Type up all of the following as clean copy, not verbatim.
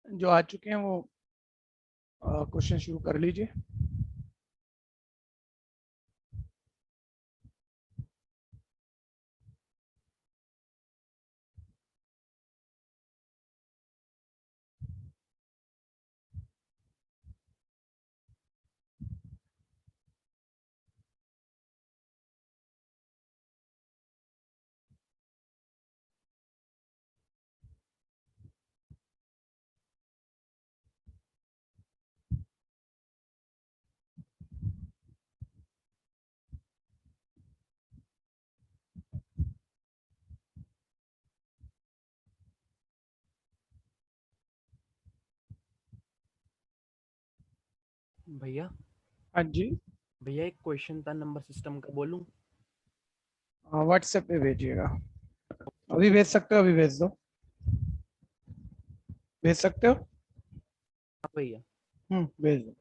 जो आ चुके हैं वो क्वेश्चन शुरू कर लीजिए। भैया हाँ जी, भैया एक क्वेश्चन था नंबर सिस्टम का, बोलूं? व्हाट्सएप पे भेजिएगा। अभी भेज सकते हो, अभी भेज दो। भेज सकते हो? हाँ भैया। भेज दो।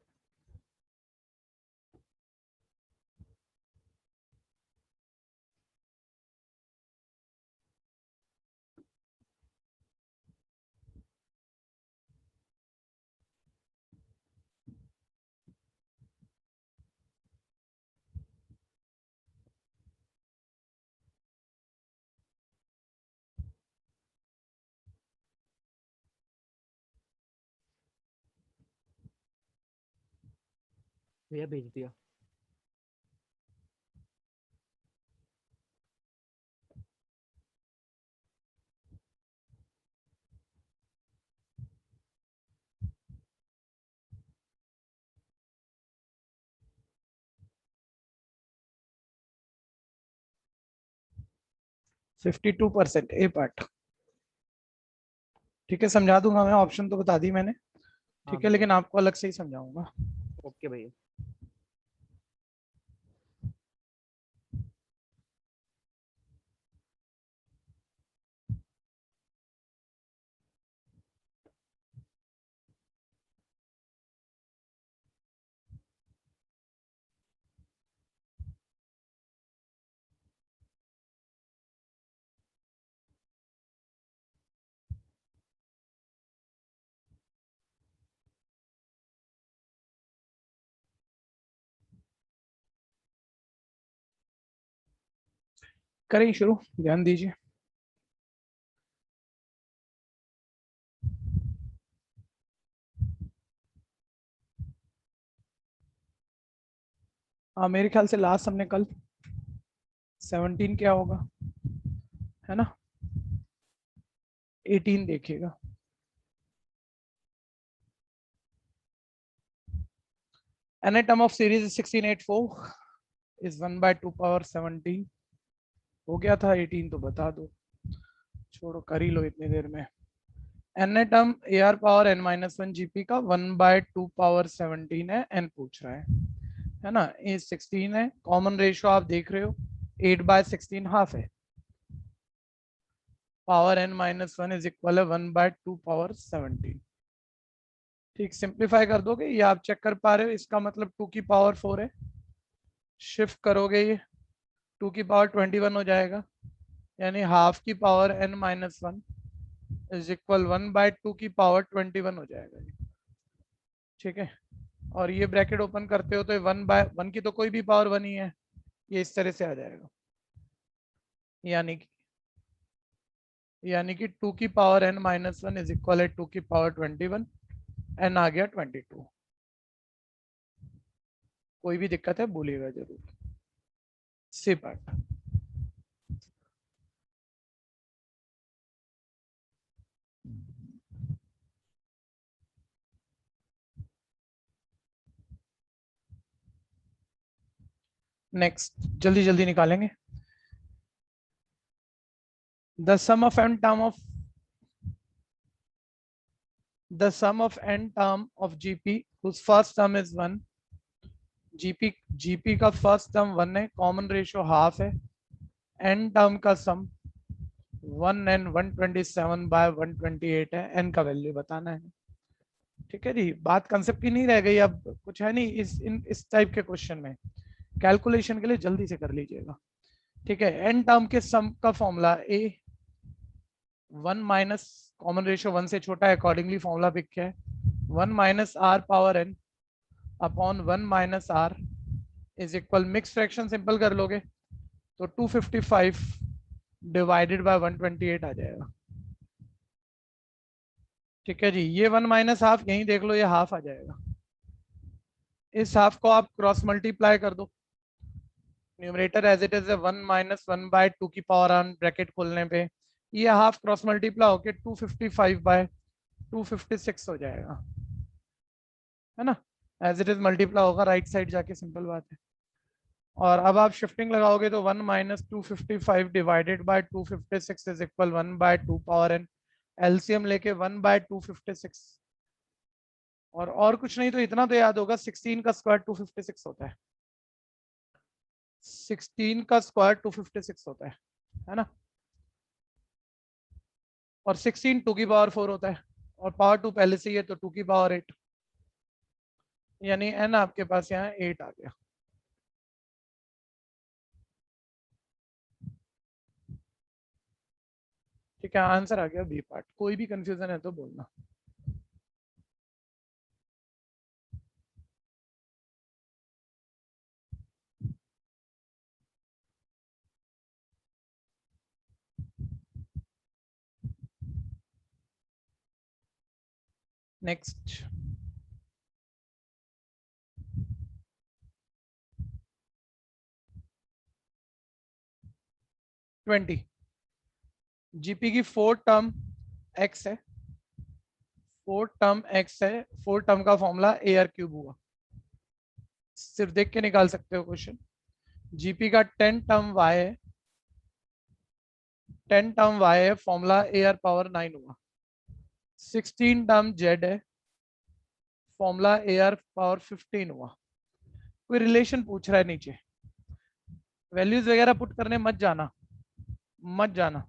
भैया भेज दिया। फिफ्टी 52% ए पार्ट। ठीक है, समझा दूंगा मैं, ऑप्शन तो बता दी मैंने। हाँ ठीक है, भैया। लेकिन आपको अलग से ही समझाऊंगा। ओके भैया। करें शुरू, ध्यान दीजिए। हाँ, मेरे ख्याल से लास्ट हमने कल 17 क्या होगा, है ना? 18 देखिएगा। An atom of series 1684 is 1 by 2 power 17। हो गया था 18 तो बता दो, छोड़ो कर ही लो इतनी देर में। An atom A R power n minus one GP का 1 बाय 2 पावर 17 है, n पूछ रहा है ना? ये 16 है, कॉमन रेशियो आप देख रहे हो 8/16 हाफ है। Power n minus one is equal है 1 बाय 2 पावर 17। ठीक, सिंप्लीफाई कर दोगे, ये आप चेक कर पा रहे हो, इसका मतलब 2 की पावर 4 है। शिफ्ट करोगे ये 2 की पावर 21 हो जाएगा, यानी हाफ की power n minus one is equal 1 by 2 की पावर 21 हो जाएगा। ठीक है, और ये ब्रैकेट ओपन करते हो तो 1/1 की तो कोई भी पावर 1 ही है, ये इस तरह से आ जाएगा। यानी कि 2 की power n minus one is equal है 2 की पावर 21, n आ गया 22। कोई भी दिक्कत है बोलिएगा जरूर। C part. नेक्स्ट, जल्दी जल्दी निकालेंगे। The sum of n term of gp whose first term is 1। GP का फर्स्ट टर्म 1 है, कॉमन रेशियो हाफ है, n टर्म का सम 1n 127/128 है, n का वैल्यू बताना है। ठीक है जी, बात कंसेप्ट की नहीं रह गई, अब कुछ है नहीं इस टाइप के क्वेश्चन में। कैलकुलेशन के लिए जल्दी से कर लीजिएगा। ठीक है, एन टर्म के सम का फॉर्मूला ए 1 माइनस कॉमन रेशियो 1 से छोटा है, अकॉर्डिंगली फॉर्मूला पिक किया है 1 minus R power N upon 1 minus R is equal, mix fraction simple कर लोगे तो 255 डिवाइडेड बाय 128 आ जाएगा। ठीक है जी, ये 1 माइनस हाफ यहीं देख लो, ये हाफ आ जाएगा। इस हाफ को आप क्रॉस मल्टीप्लाई कर दो, numerator as it is 1 minus 1 by 2 की पावर ऑन ब्रैकेट खोलने पे ये हाफ क्रॉस मल्टीप्लाई होके 255 बाय 256 हो जाएगा, है ना। एज इट इज मल्टीप्लाई होगा राइट साइड जाके, सिंपल बात है। और अब आप शिफ्टिंग लगाओगे तो 1 minus 255 divided by 256 is equal 1 by 2 power N, LCM लेके 1 बाय 256, और कुछ नहीं तो इतना तो याद होगा 16 का स्क्वायर 256 होता है, 16 का स्क्वायर 256 होता है ना। और 16 2 की पावर 4 होता है, और पावर 2 पहले से ही है तो 2 की पावर 8, यानी n आपके पास यहाँ 8 आ गया। ठीक है, आंसर आ गया बी पार्ट। कोई भी कंफ्यूजन है तो बोलना। नेक्स्ट, ट्वेंटी, जीपी की 4 टर्म x है, 4 टर्म x है, 4 टर्म का फॉर्मूला ए आर क्यूब हुआ, सिर्फ देख के निकाल सकते हो क्वेश्चन। जीपी का 10 टर्म y है, 10 टर्म y है, फॉर्मूला ए आर पावर 9 हुआ। 16 टर्म z है, फॉर्मूला ए आर पावर 15 हुआ। कोई रिलेशन पूछ रहा है नीचे, वैल्यूज वगैरह पुट करने मत जाना, मत जाना।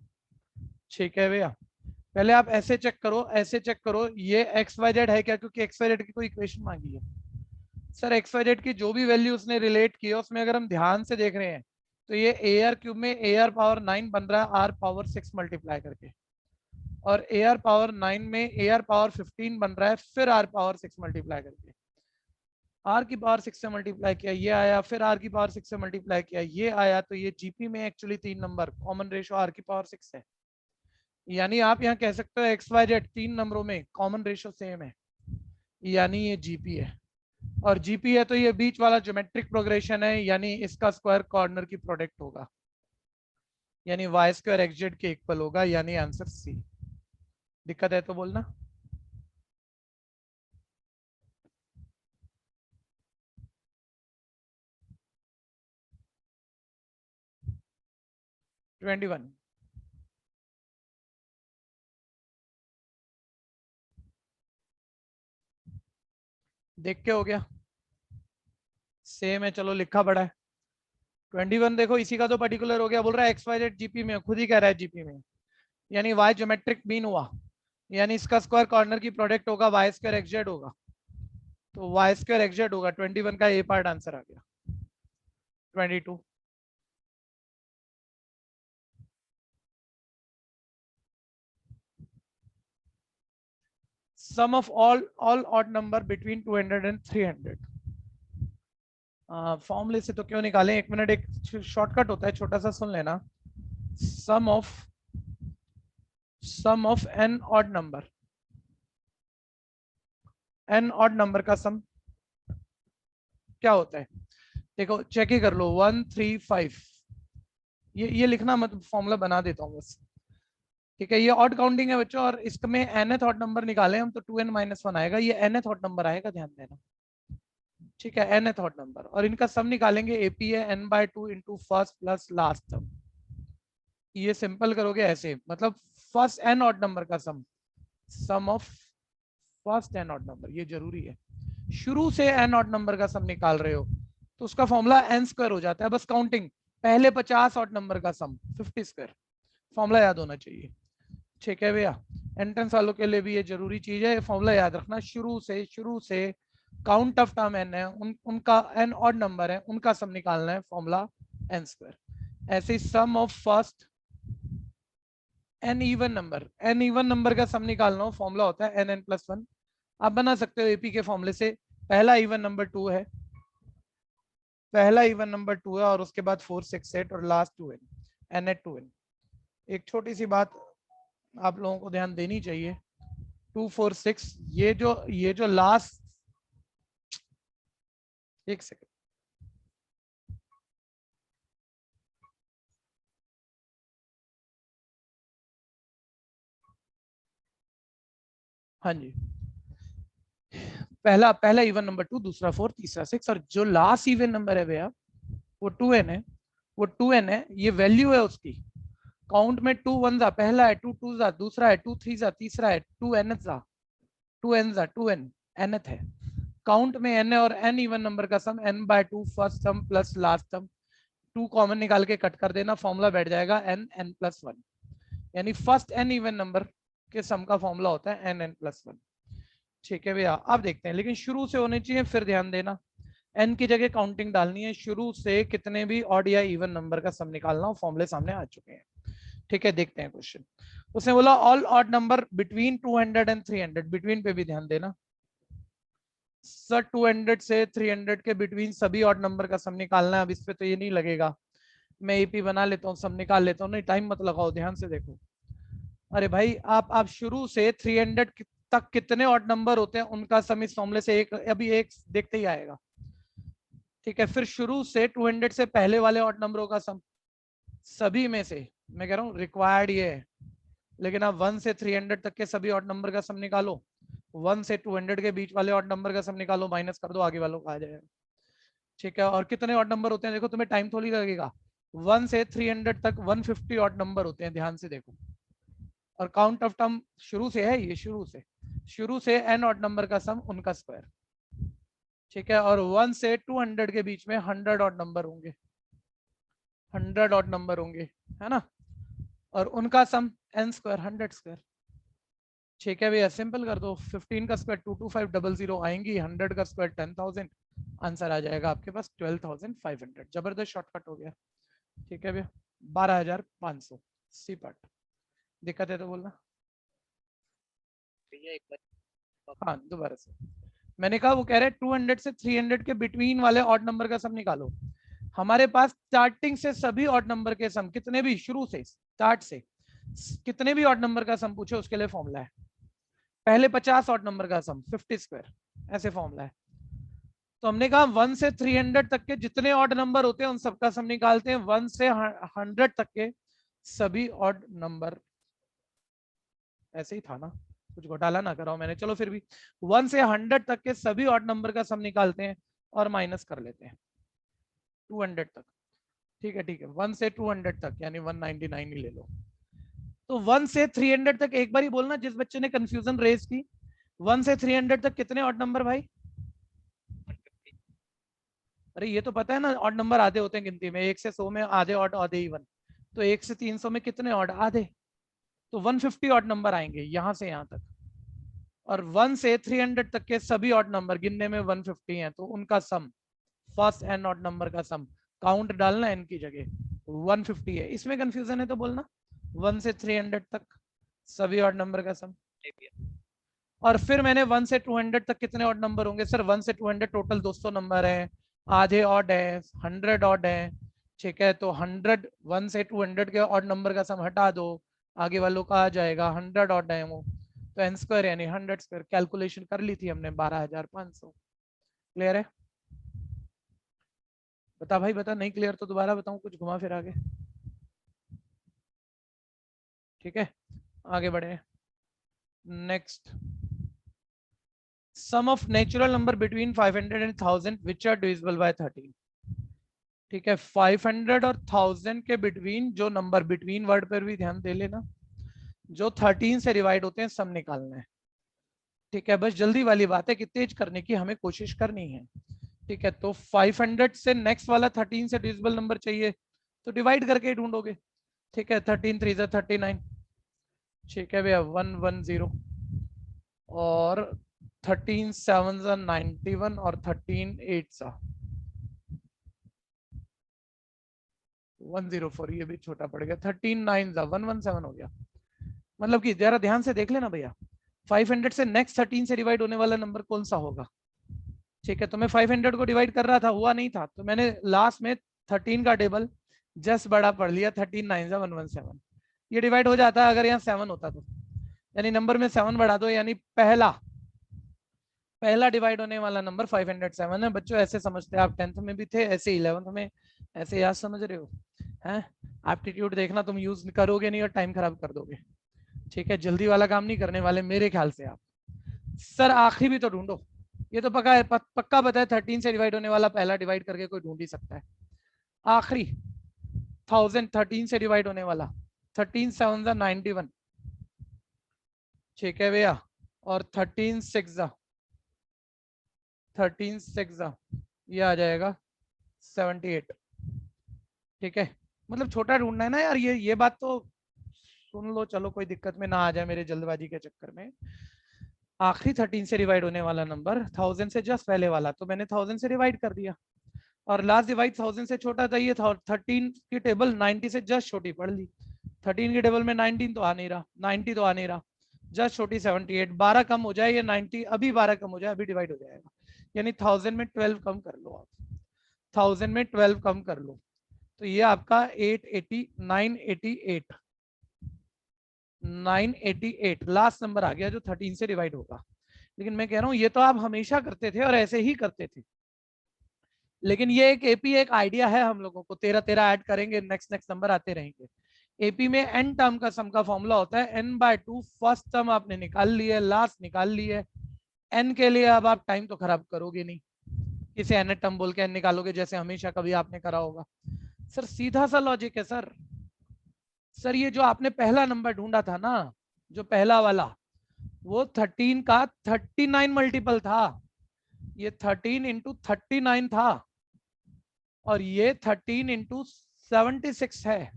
ठीक है भैया, पहले आप ऐसे चेक करो, ऐसे चेक करो ये एक्स वाई जेड है क्या, क्योंकि एक्स वाई जेड की कोई इक्वेशन मांगी है। सर एक्स वाई जेड की जो भी वैल्यू उसने रिलेट की है उसमें अगर हम ध्यान से देख रहे हैं तो ये ए आर क्यूब में ए आर पावर 9 बन रहा है आर पावर 6 मल्टीप्लाई करके, और ए आर पावर 9 में ए आर पावर 15 बन रहा है फिर आर पावर 6 मल्टीप्लाई करके। आर की पावर 6 से मल्टीप्लाई किया ये आया, फिर आर की पावर 6 से मल्टीप्लाई किया ये आया, तो ये जीपी में actually 3 number, common ratio R की पावर 6 है। यानी आप यहाँ कह सकते हो एक्स वाई जेड 3 नंबरों में कॉमन रेशियो सेम है, यानी ये जीपी है। और जीपी है तो ये बीच वाला ज्योमेट्रिक प्रोग्रेशन है, यानी इसका स्क्वायर कॉर्नर की प्रोडक्ट होगा, यानी वाई स्क्वायर एक्स जेड के इक्वल होगा, यानी आंसर सी। दिक्कत है तो बोलना। ट्वेंटी वन, देख के हो गया, सेम है, चलो लिखा पड़ा है। 21 देखो, इसी का तो पर्टिकुलर हो गया, बोल रहा है एक्स वाई जेड जीपी में, खुद ही कह रहा है जीपी में, यानी वाई ज्योमेट्रिक मीन हुआ, यानी इसका स्क्वायर कॉर्नर की प्रोडक्ट होगा वाई स्क्वायर एक्स जेड होगा, तो वाई स्क्वायर एक्स जेड होगा। 21 का ए पार्ट आंसर आ गया। 22, sum of all odd number between 200 and 300। फॉर्मूले से तो क्यों निकालें, एक मिनट, एक शॉर्टकट होता है छोटा सा, सुन लेना। Sum of n odd number, n odd number का सम क्या होता है, देखो चेक ही कर लो, 135, ये लिखना मत, फॉर्मूला बना देता हूँ बस। ठीक है, ये ऑड काउंटिंग है बच्चों, और इसमें nth ऑड नंबर निकाले हम तो 2n-1 आएगा, ये nth ऑड नंबर आएगा, ध्यान देना। ठीक है, nth ऑड नंबर, और इनका सम निकालेंगे, एपी है n/2 into first plus last term. ये सिंपल करोगे ऐसे, मतलब फर्स्ट एन ऑड नंबर का sum of first n odd number, ये जरूरी है। शुरू से एन ऑड नंबर का सम निकाल रहे हो तो उसका फॉर्मूला एन स्क्वायर हो जाता है, बस काउंटिंग, पहले 50 ऑड नंबर का सम 50 स्क्वायर, फॉर्मूला याद होना चाहिए। ठीक है भैया, एंट्रेंस वालों के लिए भी ये जरूरी चीज है, फॉर्मूला याद रखना, शुरू से काउंट ऑफ टर्म एन है, उनका एन ऑड नंबर है, उनका सम निकालना है, फॉर्मूला एन स्क्वायर। ऐसे sum of first n even number का सम निकालना हो फॉर्मूला होता है n+1। आप बना सकते हो एपी के फॉर्मूले से। पहला इवन नंबर 2 है, और उसके बाद 4 6 8 और लास्ट 2n, n@2n। एक छोटी सी बात आप लोगों को ध्यान देनी चाहिए, 2 4 6 ये जो लास्ट, एक सेकंड, हाँ जी, पहला इवन नंबर 2, दूसरा 4, तीसरा 6, और जो लास्ट इवन नंबर है भैया वो 2n है, ये वैल्यू है उसकी। काउंट में 2 1 जा पहला है, 2 2 जा दूसरा है, 2 3 जा तीसरा है, 2n जा 2n nth है। काउंट में n है और n इवन नंबर का सम n/2 फर्स्ट सम प्लस लास्ट सम। 2 कॉमन निकाल के कट कर देना, फॉर्मूला बैठ जाएगा n+1। यानी फर्स्ट n इवन नंबर के सम का फॉर्मूला होता है n+1। ठीक है भैया, अब देखते हैं, लेकिन शुरू से होने चाहिए, फिर ध्यान देना n की जगह काउंटिंग डालनी है, शुरू से कितने भी ऑड या इवन नंबर का सम निकालना हो, फॉर्मूले सामने आ चुके हैं। ठीक है, देखते हैं क्वेश्चन। उसने बोला all odd number between 200 and 300, between पे भी ध्यान देना सर। 200 से 300 के बिटवीन सभी ऑड नंबर का सम निकालना है। अब इस पे तो ये नहीं लगेगा, मैं एपी बना लेता हूँ, सम निकाल लेता हूँ। नहीं, टाइम मत लगाओ, ध्यान से देखो। अरे भाई, आप शुरू से 300 तक कितने ऑड नंबर होते हैं उनका सम इस फॉर्मूले से एक, अभी एक देखते ही आएगा। ठीक है, फिर शुरू से 200 से पहले वाले ऑड नंबरों का सम, सभी में से, मैं कह रहा हूँ रिक्वायर्ड ये है, लेकिन आप 1 से 300 तक के सभी ऑड नंबर का सम निकालो, 1 से 200 के बीच वाले ऑड नंबर का सम निकालो, माइनस कर दो, आगे वालों का आ जाएगा। ठीक है, और कितने ऑड नंबर होते हैं देखो, तुम्हें टाइम थोड़ी लगेगा। 1 से 300 तक 150 ऑड नंबर होते हैं, ध्यान से देखो। और काउंट ऑफ टर्म शुरू से है, ये शुरू से n ऑड नंबर का सम उनका स्क्वायर। ठीक है, और 1 से 200 के बीच में 100 ऑड नंबर होंगे, 100 ऑड नंबर होंगे, है ना, और उनका सम n स्क्वायर, 100 स्क्वायर। ठीक है भैया, सिंपल कर दो, 15 का स्क्वायर 22500 आएंगी, 100 का स्क्वायर 10,000, आंसर आ जाएगा आपके पास 12,500। जबरदस्त शॉर्टकट हो गया। ठीक है भैया, 12,500 सी पार्ट। दिक्कत है तो बोलना। भैया एक बार हाँ, दोबारा से मैंने कहा, वो कह रहे हैं 200 से 300 के बिटवीन वाले ऑड नंबर का सम निकालो। हमारे पास स्टार्टिंग से सभी ऑड नंबर के सम, कितने भी शुरू से स्टार्ट से कितने भी ऑड नंबर का सम पूछे उसके लिए फॉर्मूला है। पहले 50 ऑड नंबर का सम 50 स्क्वायर, ऐसे फॉर्मूला है। तो हमने कहा 1 से 300 तक के जितने ऑड नंबर होते हैं उन सबका सम निकालते हैं, 1 से 100 तक के सभी ऑड नंबर। ऐसे ही था ना, कुछ घोटाला ना कराओ मैंने, चलो फिर भी 1 से 100 तक के सभी ऑड नंबर का सम निकालते हैं और माइनस कर लेते हैं 200 तक। ठीक है, 1 से 200 तक यानी 199 ही ले लो। तो 1 से 300 तक एक बार ही बोलना, जिस बच्चे ने कंफ्यूजन रेज की, 1 से 300 तक कितने ऑड नंबर भाई? अरे ये तो पता है ना, ऑड नंबर आधे होते हैं गिनती में, 1 से 100 में आधे ऑड आधे इवन। तो 1 से 300 में कितने ऑड? आधे। तो 150 ऑड नंबर आएंगे यहां से यहां तक। और 1 से 300 तक के सभी ऑड नंबर गिनने में 150 हैं, तो उनका सम, फर्स्ट एन ऑड नंबर का सम, काउंट डालना एन की जगह 150 है। इसमें कंफ्यूजन है तो बोलना, 1 से 300 तक सभी ऑड नंबर का सम। और फिर मैंने 1 से 200 तक कितने ऑड नंबर होंगे सर? 1 से 200 टोटल 200 नंबर है, आधे ऑड है, 100 ऑड है। ठीक है, तो 100, 1 से 200 के ऑड नंबर का सम हटा दो, आगे वालों का आ जाएगा, 100 ऑड है वो, तो एन स्क्वायर यानी 100 स्क्वायर। कैलकुलेशन कर ली थी हमने, 12,500। क्लियर है? बता भाई बता, नहीं क्लियर तो दोबारा बताऊं, कुछ घुमा फिर आगे। ठीक है, आगे बढ़े। Next, sum of natural number between 500 and 1000 which are divisible by 13। ठीक है, 500 और 1000 के बिटवीन जो नंबर, बिटवीन वर्ड पर भी ध्यान दे लेना, जो 13 से डिवाइड होते हैं, सम निकालना है। ठीक है, बस जल्दी वाली बात है कि तेज करने की हमें कोशिश करनी है। ठीक है, तो 500 से नेक्स्ट वाला 13 से डिविजिबल नंबर चाहिए, तो डिवाइड करके ही ढूंढोगे। ठीक है, 13 3 जा 39। ठीक है भैया, 110, और 13 7 जा 91, और 13 8 जा 104, ये भी छोटा पड़ गया, 13 9 जा 117 हो गया। मतलब कि जरा ध्यान से देख लेना भैया, 500 से नेक्स्ट 13 से डिवाइड होने वाला नंबर कौन सा होगा। ठीक है, तो मैं 500 को डिवाइड कर रहा था, हुआ नहीं था, तो मैंने लास्ट में 13 का टेबल जस्ट बड़ा पढ़ लिया, 13 9 117, ये डिवाइड हो जाता है अगर यहाँ 7 होता तो, यानी नंबर में 7 बढ़ा दो, यानी पहला डिवाइड होने वाला नंबर 507 है। बच्चों ऐसे समझते हैं, आप 10th में भी थे ऐसे, 11th में ऐसे याद समझ रहे हो हैं। एप्टीट्यूड देखना तुम यूज करोगे नहीं और टाइम खराब कर दोगे। ठीक है, जल्दी वाला काम नहीं करने वाले मेरे ख्याल से आप। सर आखिरी भी तो ढूंढो, ये तो पक्का है, पक्का पता है 13 से डिवाइड होने वाला पहला डिवाइड करके कोई ढूंढ ही सकता है। आखिरी 1013 से डिवाइड होने वाला, 13 7 91, ठीक है भैया, और 13 6 ये आ जाएगा 78। ठीक है, मतलब छोटा ढूंढना है ना यार, ये बात तो सुन लो, चलो कोई दिक्कत में ना आ जाए मेरे जल्दबाजी के चक्कर में। आखिरी 13 से डिवाइड होने वाला नंबर 1000 से जस्ट पहले वाला, तो मैंने 1000 से डिवाइड कर दिया, और लास्ट डिवाइड 1000 से छोटा था, ये 13 की टेबल 90 से जस्ट छोटी पढ़ ली। 13 की टेबल में 19 तो आ नहीं रहा, 90 तो आ नहीं रहा, जस्ट छोटी 78, 12 कम हो जाए ये 90, अभी 12 कम हो जाए अभी डिवाइड हो जाएगा, यानी 1000 में 12 कम कर लो आप, 1000 में 12 कम कर लो, तो ये आपका 880 988 लास्ट नंबर आ गया जो 13 से डिवाइड होगा। लेकिन मैं कह रहा हूं ये तो आप हमेशा करते थे और ऐसे ही करते थे, लेकिन ये एक एपी एक आइडिया है हम लोगों को, 13 13 ऐड करेंगे, नेक्स्ट नेक्स्ट नंबर आते रहेंगे। एपी में एन टर्म का सम का फॉर्मूला होता है n/2, फर्स्ट टर्म आपने निकाल ली है, लास्ट निकाल ली है, एन के लिए अब आप टाइम तो खराब करोगे नहीं, इसे एन टर्म बोल के एन निकालोगे जैसे हमेशा कभी आपने करा होगा। सर सीधा सा लॉजिक है सर। सर ये जो आपने पहला नंबर ढूंढा था ना, जो पहला वाला, वो 13 का 39 मल्टीपल था, ये 13 इंटू 39 था, और ये 13 इंटू 76 है,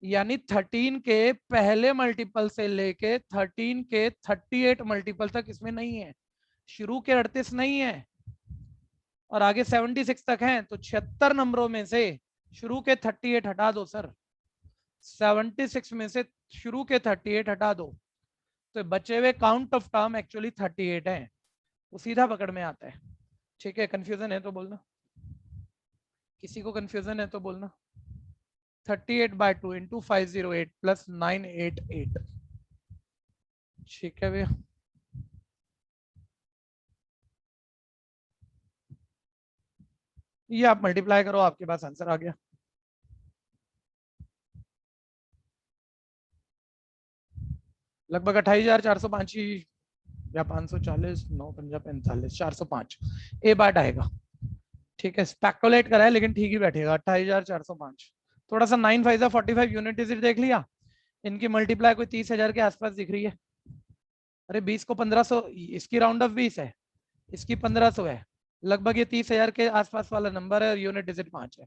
यानी 13 के पहले मल्टीपल से लेके 13 के 38 मल्टीपल तक इसमें नहीं है, शुरू के 38 नहीं है और आगे 76 तक है, तो 76 नंबरों में से शुरू के 38 हटा दो सर, 76 में से शुरू के 38 हटा दो, तो बचे हुए काउंट ऑफ टर्म एक्चुअली 38 है, वो सीधा पकड़ में आता है। ठीक है, कंफ्यूजन है तो बोलना, किसी को कंफ्यूजन है तो बोलना। 38/2 इंटू 508 प्लस 988, ठीक है भैया। ये आप मल्टीप्लाई करो, आपके पास आंसर आ गया। लगभग 28,405 या 540, 9 5 45 405 ए बाट आएगा। ठीक है, स्पेकुलेट करा है लेकिन ठीक ही बैठेगा, 28,405। थोड़ा सा 9 5 45 यूनिट डिजिट देख लिया, इनकी मल्टीप्लाई कोई 30,000 के आसपास दिख रही है। अरे 20 को 1500, इसकी राउंड ऑफ 20 है, इसकी 1500 है, लगभग ये 30,000 के आसपास वाला नंबर है और यूनिट डिजिट 5 है,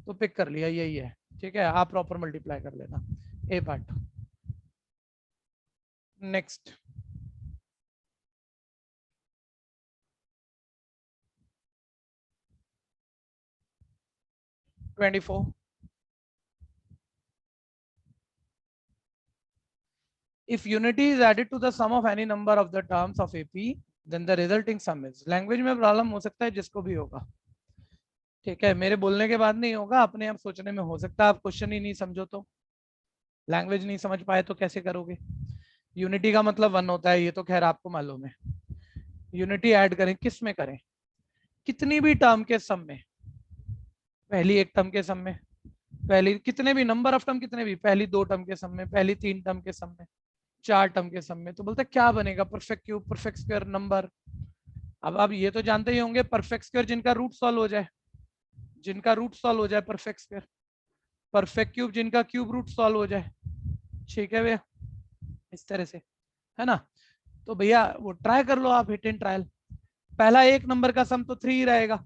तो पिक कर लिया यही है। ठीक है, आप प्रॉपर मल्टीप्लाई कर लेना ए part. Next (24) if unity is added to the sum of any number of the terms of AP, then the resulting sum is, language में प्रॉब्लम हो सकता है जिसको भी होगा, ठीक है, मेरे बोलने के बाद नहीं होगा, अपने आप सोचने में हो सकता है, आप क्वेश्चन ही नहीं समझो तो, लैंग्वेज नहीं समझ पाए तो कैसे करोगे। यूनिटी का मतलब 1 होता है, ये तो खैर आपको मालूम है। यूनिटी ऐड करें, किस में करें, कितनी भी टर्म के सम में, पहली एक टर्म के सम में, पहली कितने भी नंबर ऑफ टर्म कितने भी, पहली 2 टर्म के सम में, पहली 3 टर्म के सम में, 4 टर्म के सम में, तो बोलते क्या बनेगा, perfect cube, perfect square, number. अब आप ये तो जानते ही होंगे, परफेक्ट स्क्वायर जिनका रूट सॉल्व हो जाए, जिनका रूट सॉल्व हो जाए परफेक्ट स्क्वायर, परफेक्ट क्यूब जिनका क्यूब रूट सॉल्व हो जाए। ठीक है भैया, इस तरह से, है ना। तो भैया वो ट्राई कर लो आप, हिट एंड ट्रायल। पहला एक नंबर का सम तो 3 ही रहेगा,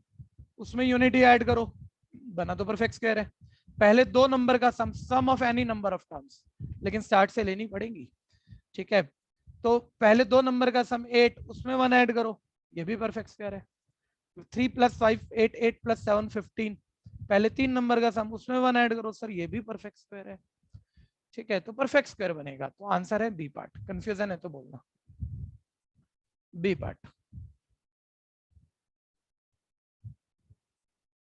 उसमें यूनिटी ऐड करो, बना तो परफेक्ट स्क्वायर है। पहले 2 नंबर का sum of any number of terms, लेकिन स्टार्ट से लेनी पड़ेगी। ठीक है, तो पहले 2 नंबर का सम 8, उसमें 1 ऐड करो, ये भी परफेक्ट स्क्वायर है। 3 + 5 8, 8 + 7 15, पहले 3 नंबर का सम, उसमें 1 ऐड करो, सर ये भी परफेक्ट स्क्वायर है। ठीक है, तो परफेक्ट स्क्वायर बनेगा। तो आंसर है बी पार्ट। कंफ्यूजन है तो बोलना, B part.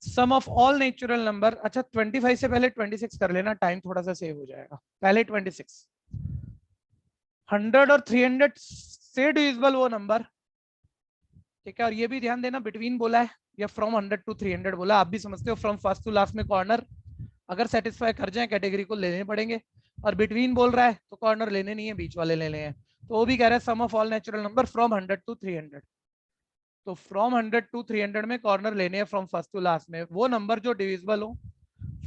Sum of all natural number, अच्छा 25 से पहले 26 कर लेना, टाइम थोड़ा सा सेव हो जाएगा। पहले 26, 100 और 300 से डिविजिबल वो नंबर, ठीक है। और ये भी ध्यान देना, बिटवीन बोला है या फ्रॉम 100 टू 300 बोला, आप भी समझते हो फ्रॉम फर्स्ट टू लास्ट में कॉर्नर अगर सेटिस्फाई कर जाए कैटेगरी को लेने पड़ेंगे, और बिटवीन बोल रहा है तो कॉर्नर लेने नहीं है, बीच वाले लेने हैं। तो वो भी कह रहा है sum of all natural number from 100 to 300, तो फ्रॉम 100 टू 300 में कॉर्नर लेने हैं फ्रॉम फर्स्ट टू लास्ट में, वो नंबर जो डिविजिबल हो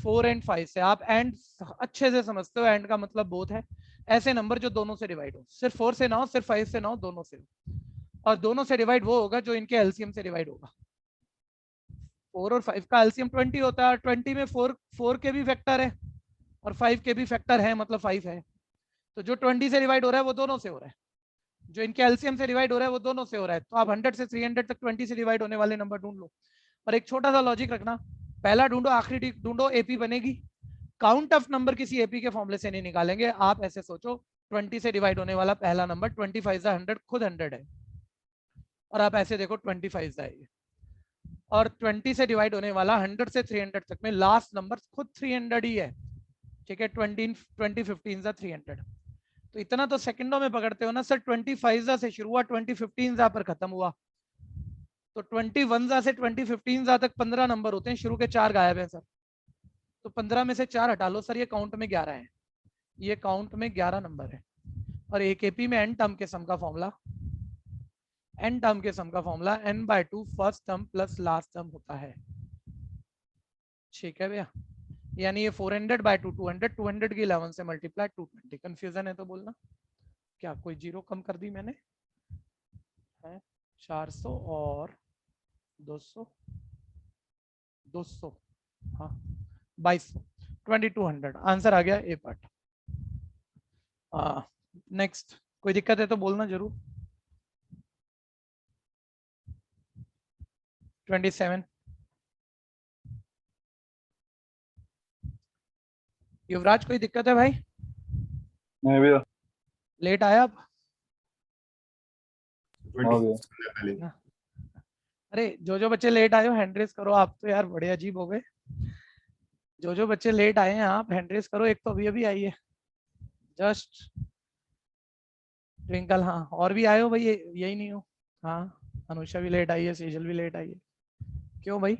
4 एंड 5 से। आप एंड अच्छे से समझते हो, एंड का मतलब बोथ है, ऐसे नंबर जो दोनों से डिवाइड हो, सिर्फ 4 से ना हो, सिर्फ 5 से ना हो, दोनों से। और दोनों से डिवाइड वो होगा जो इनके एलसीएम से डिवाइड होगा। 4 और 5 का एलसीएम 20 होता है, 20 में 4 के भी फैक्टर है और 5 के भी फैक्टर है, मतलब 5 है। तो जो 20 से डिवाइड हो रहा है वो दोनों से हो रहा है, जो इनके एलसीएम से डिवाइड हो रहा है वो दोनों से हो रहा है। तो आप 100 से 300 तक 20 से डिवाइड होने वाले नंबर ढूंढ लो। और एक छोटा सा लॉजिक रखना, पहला ढूंढो आखिरी ढूंढो, एपी बनेगी। काउंट ऑफ नंबर किसी एपी के फॉर्मूले से नहीं निकालेंगे। आप ऐसे सोचो 20 से डिवाइड होने वाला पहला नंबर 25 100 खुद 100 है, और आप ऐसे देखो 25 है, और 20 से डिवाइड होने वाला 100 से 300 तक में लास्ट नंबर खुद 300 ही है, ठीक है। 20 15 300, तो इतना तो सेकंडों में पकड़ते हो ना सर। 25 से शुरू हुआ, 2015 पर खत्म हुआ, तो 21 से 2015 तक 15 नंबर होते हैं, शुरू के 4 गायब हैं सर। तो 15 में से 4 हटा लो सर, ये काउंट में 11 है, ये काउंट में 11 नंबर है। और एक एपी में एन टर्म के सम का फॉर्मूला, एन टर्म के सम का formula n/2 first term plus last term होता है, ठीक है भैया। यानी ये 400/2 200, 200 की 11 से मल्टीप्लाई 220। कंफ्यूजन है तो बोलना, क्या कोई जीरो कम कर दी मैंने है? 400 और 200, 200, हाँ 2200, 2200 आंसर आ गया ए पार्ट। नेक्स्ट, कोई दिक्कत है तो बोलना जरूर। 27, युवराज कोई दिक्कत है भाई? नहीं भैया। लेट आया आप? हाँ भैया। ना। अरे जो बच्चे लेट आए हो हैंड रेस करो। आप तो यार बड़े अजीब हो गए, जो बच्चे लेट आए हैं आप हैंड रेस करो। एक तो अभी अभी आई है जस्ट ट्विंकल, हाँ और भी आए हो भाई, यही नहीं हो? हाँ अनुषा भी लेट आई है, सेजल भी लेट आई है। क्यों भाई,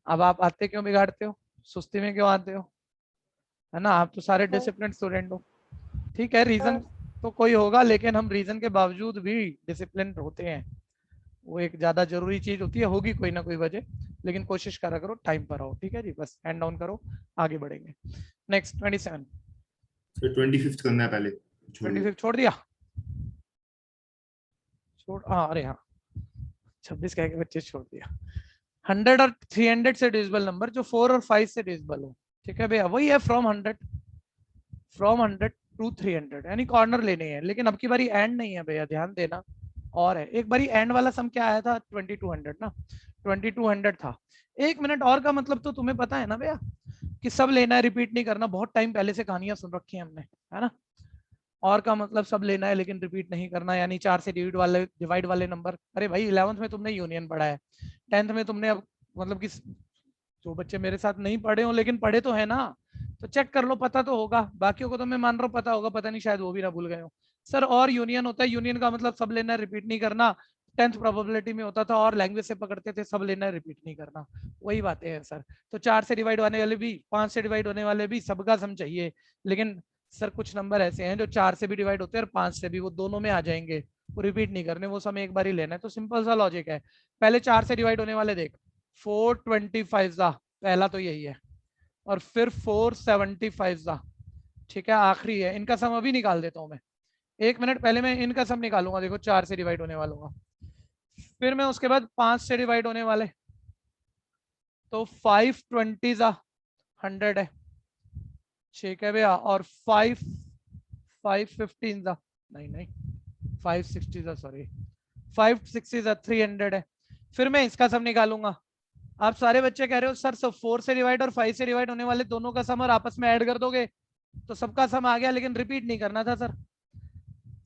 अब आप आते क्यों बिगाड़ते हो, सुस्ती में क्यों आते हो, है ना? आप तो सारे डिसिप्लिन स्टूडेंट हो, ठीक है। रीजन तो कोई होगा, लेकिन हम रीजन के बावजूद भी डिसिप्लिन होते हैं, वो एक ज्यादा जरूरी चीज होती है। होगी कोई ना कोई वजह, लेकिन कोशिश करा करो टाइम पर आओ, ठीक है जी। बस हैंड डाउन करो, आगे बढ़ेंगे। नेक्स्ट 27, 25 करना है पहले, छोड़ दो। 25 छोड़ दिया, छोड़, हाँ अरे हाँ 26 कह के बच्चे छोड़ दिया। 100 और 300 से डिविजिबल नंबर जो 4 और 5 से डिविजिबल हो, ठीक है भैया, वही है फ्रॉम 100 टू 300, यानी कॉर्नर लेने हैं। लेकिन अब की बारी एंड नहीं है भैया, ध्यान देना। और है एक बारी एंड वाला सम क्या आया था, 2200 ना, 2200 था। 1 मिनट और का मतलब तो तुम्हें पता है ना भैया, कि सब लेना है, रिपीट नहीं करना। बहुत टाइम पहले से कहानियां सुन रखी है हमने, है ना। और का मतलब सब लेना है लेकिन रिपीट नहीं करना, यानी 4 से डिवाइड वाले नंबर। अरे भाई 11th में तुमने यूनियन पढ़ा है, 10th में तुमने अब मतलब कि जो बच्चे मेरे साथ नहीं पढ़े हो लेकिन पढ़े तो है ना, तो चेक कर लो, पता तो होगा। बाकियों को तो मैं मान रहा हूँ पता होगा, पता नहीं शायद वो भी ना भूल गए हो सर। और यूनियन होता है, यूनियन का मतलब सब लेना है रिपीट नहीं करना। 10th प्रोबेबिलिटी में होता था और लैंग्वेज से पकड़ते थे, सब लेना है रिपीट नहीं करना। वही बातें हैं सर। तो 4 से डिवाइड होने वाले भी, 5 से डिवाइड होने वाले भी, सबका सम चाहिए। लेकिन सर कुछ नंबर ऐसे हैं जो 4 से भी डिवाइड होते हैं और 5 से भी, वो दोनों में आ जाएंगे, वो रिपीट नहीं करने, वो सम एक बार ही लेना है। तो सिंपल सा लॉजिक है। पहले 4 से डिवाइड होने वाले देख, 425 पहला तो यही है, और फिर 475, ठीक है आखिरी है। इनका सम अभी निकाल देता हूं मैं, 1 मिनट पहले मैं इनका सम निकालूंगा। देखो 4 से डिवाइड होने वालों का, फिर मैं उसके बाद 5 से डिवाइड होने वाले, तो 520 100 है, ठीक है भैया। और 515 नहीं 560 सॉरी 560 300 है। फिर मैं इसका सम निकालूंगा। आप सारे बच्चे कह रहे हो सर सब 4 से डिवाइड और 5 से डिवाइड होने वाले दोनों का सम और आपस में ऐड कर दोगे, तो सबका सम आ गया, लेकिन रिपीट नहीं करना था सर।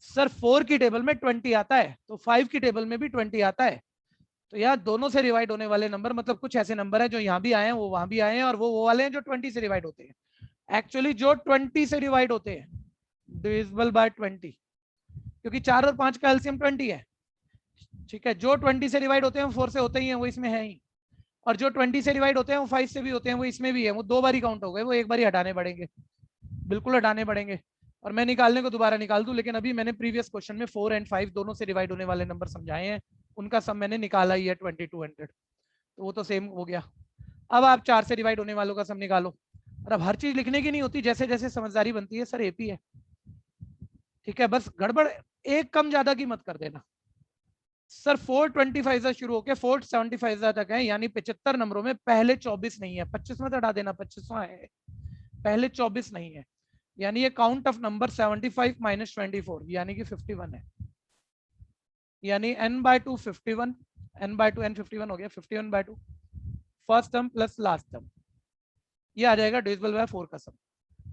सर 4 की टेबल में 20 आता है, तो 5 की टेबल में भी 20 आता है। तो यार दोनों से डिवाइड होने वाले नंबर, मतलब कुछ ऐसे नंबर है जो यहाँ भी आए हैं, वो वहां भी आए हैं, और वो वाले हैं जो 20 से डिवाइड होते हैं। एक्चुअली जो 20 से डिवाइड होते हैं, डिविजिबल बाय 20, क्योंकि 4 और 5 का एलसीएम 20 है। ठीक है, जो 20 से डिवाइड होते हैं वो 4 से होते ही हैं, वो इसमें है ही। और जो 20 से डिवाइड होते हैं वो 5 से भी होते हैं, वो इसमें भी है। वो 2 बारी काउंट हो गए, वो एक बारी हटाने पड़ेंगे, बिल्कुल हटाने पड़ेंगे। और मैं निकालने को दोबारा निकाल दूं, लेकिन अभी मैंने प्रीवियस क्वेश्चन में 4 और 5 दोनों से डिवाइड होने वाले नंबर समझाए हैं, उनका सम मैंने निकाला ही है 2200, तो वो तो सेम हो गया। अब आप 4 से डिवाइड होने वालों का सम निकालो। और अब हर चीज लिखने की नहीं होती, जैसे जैसे समझदारी बनती है। सर एपी है, ठीक है, बस गड़बड़ एक कम ज्यादा की मत कर देना। सर 425 से शुरू होकर 475 तक है, यानी 75 नंबरों में पहले 24 नहीं है। 25 मत हटा देना, 25वां है, पहले 24 नहीं है। यानी ये काउंट ऑफ नंबर 75 माइनस 24 यानी कि 51 है। यानी n/2 51, n/2 n 51 हो गया, 51/2 first term plus last term, ये आ जाएगा डिविजिबल बाय 4 का सम।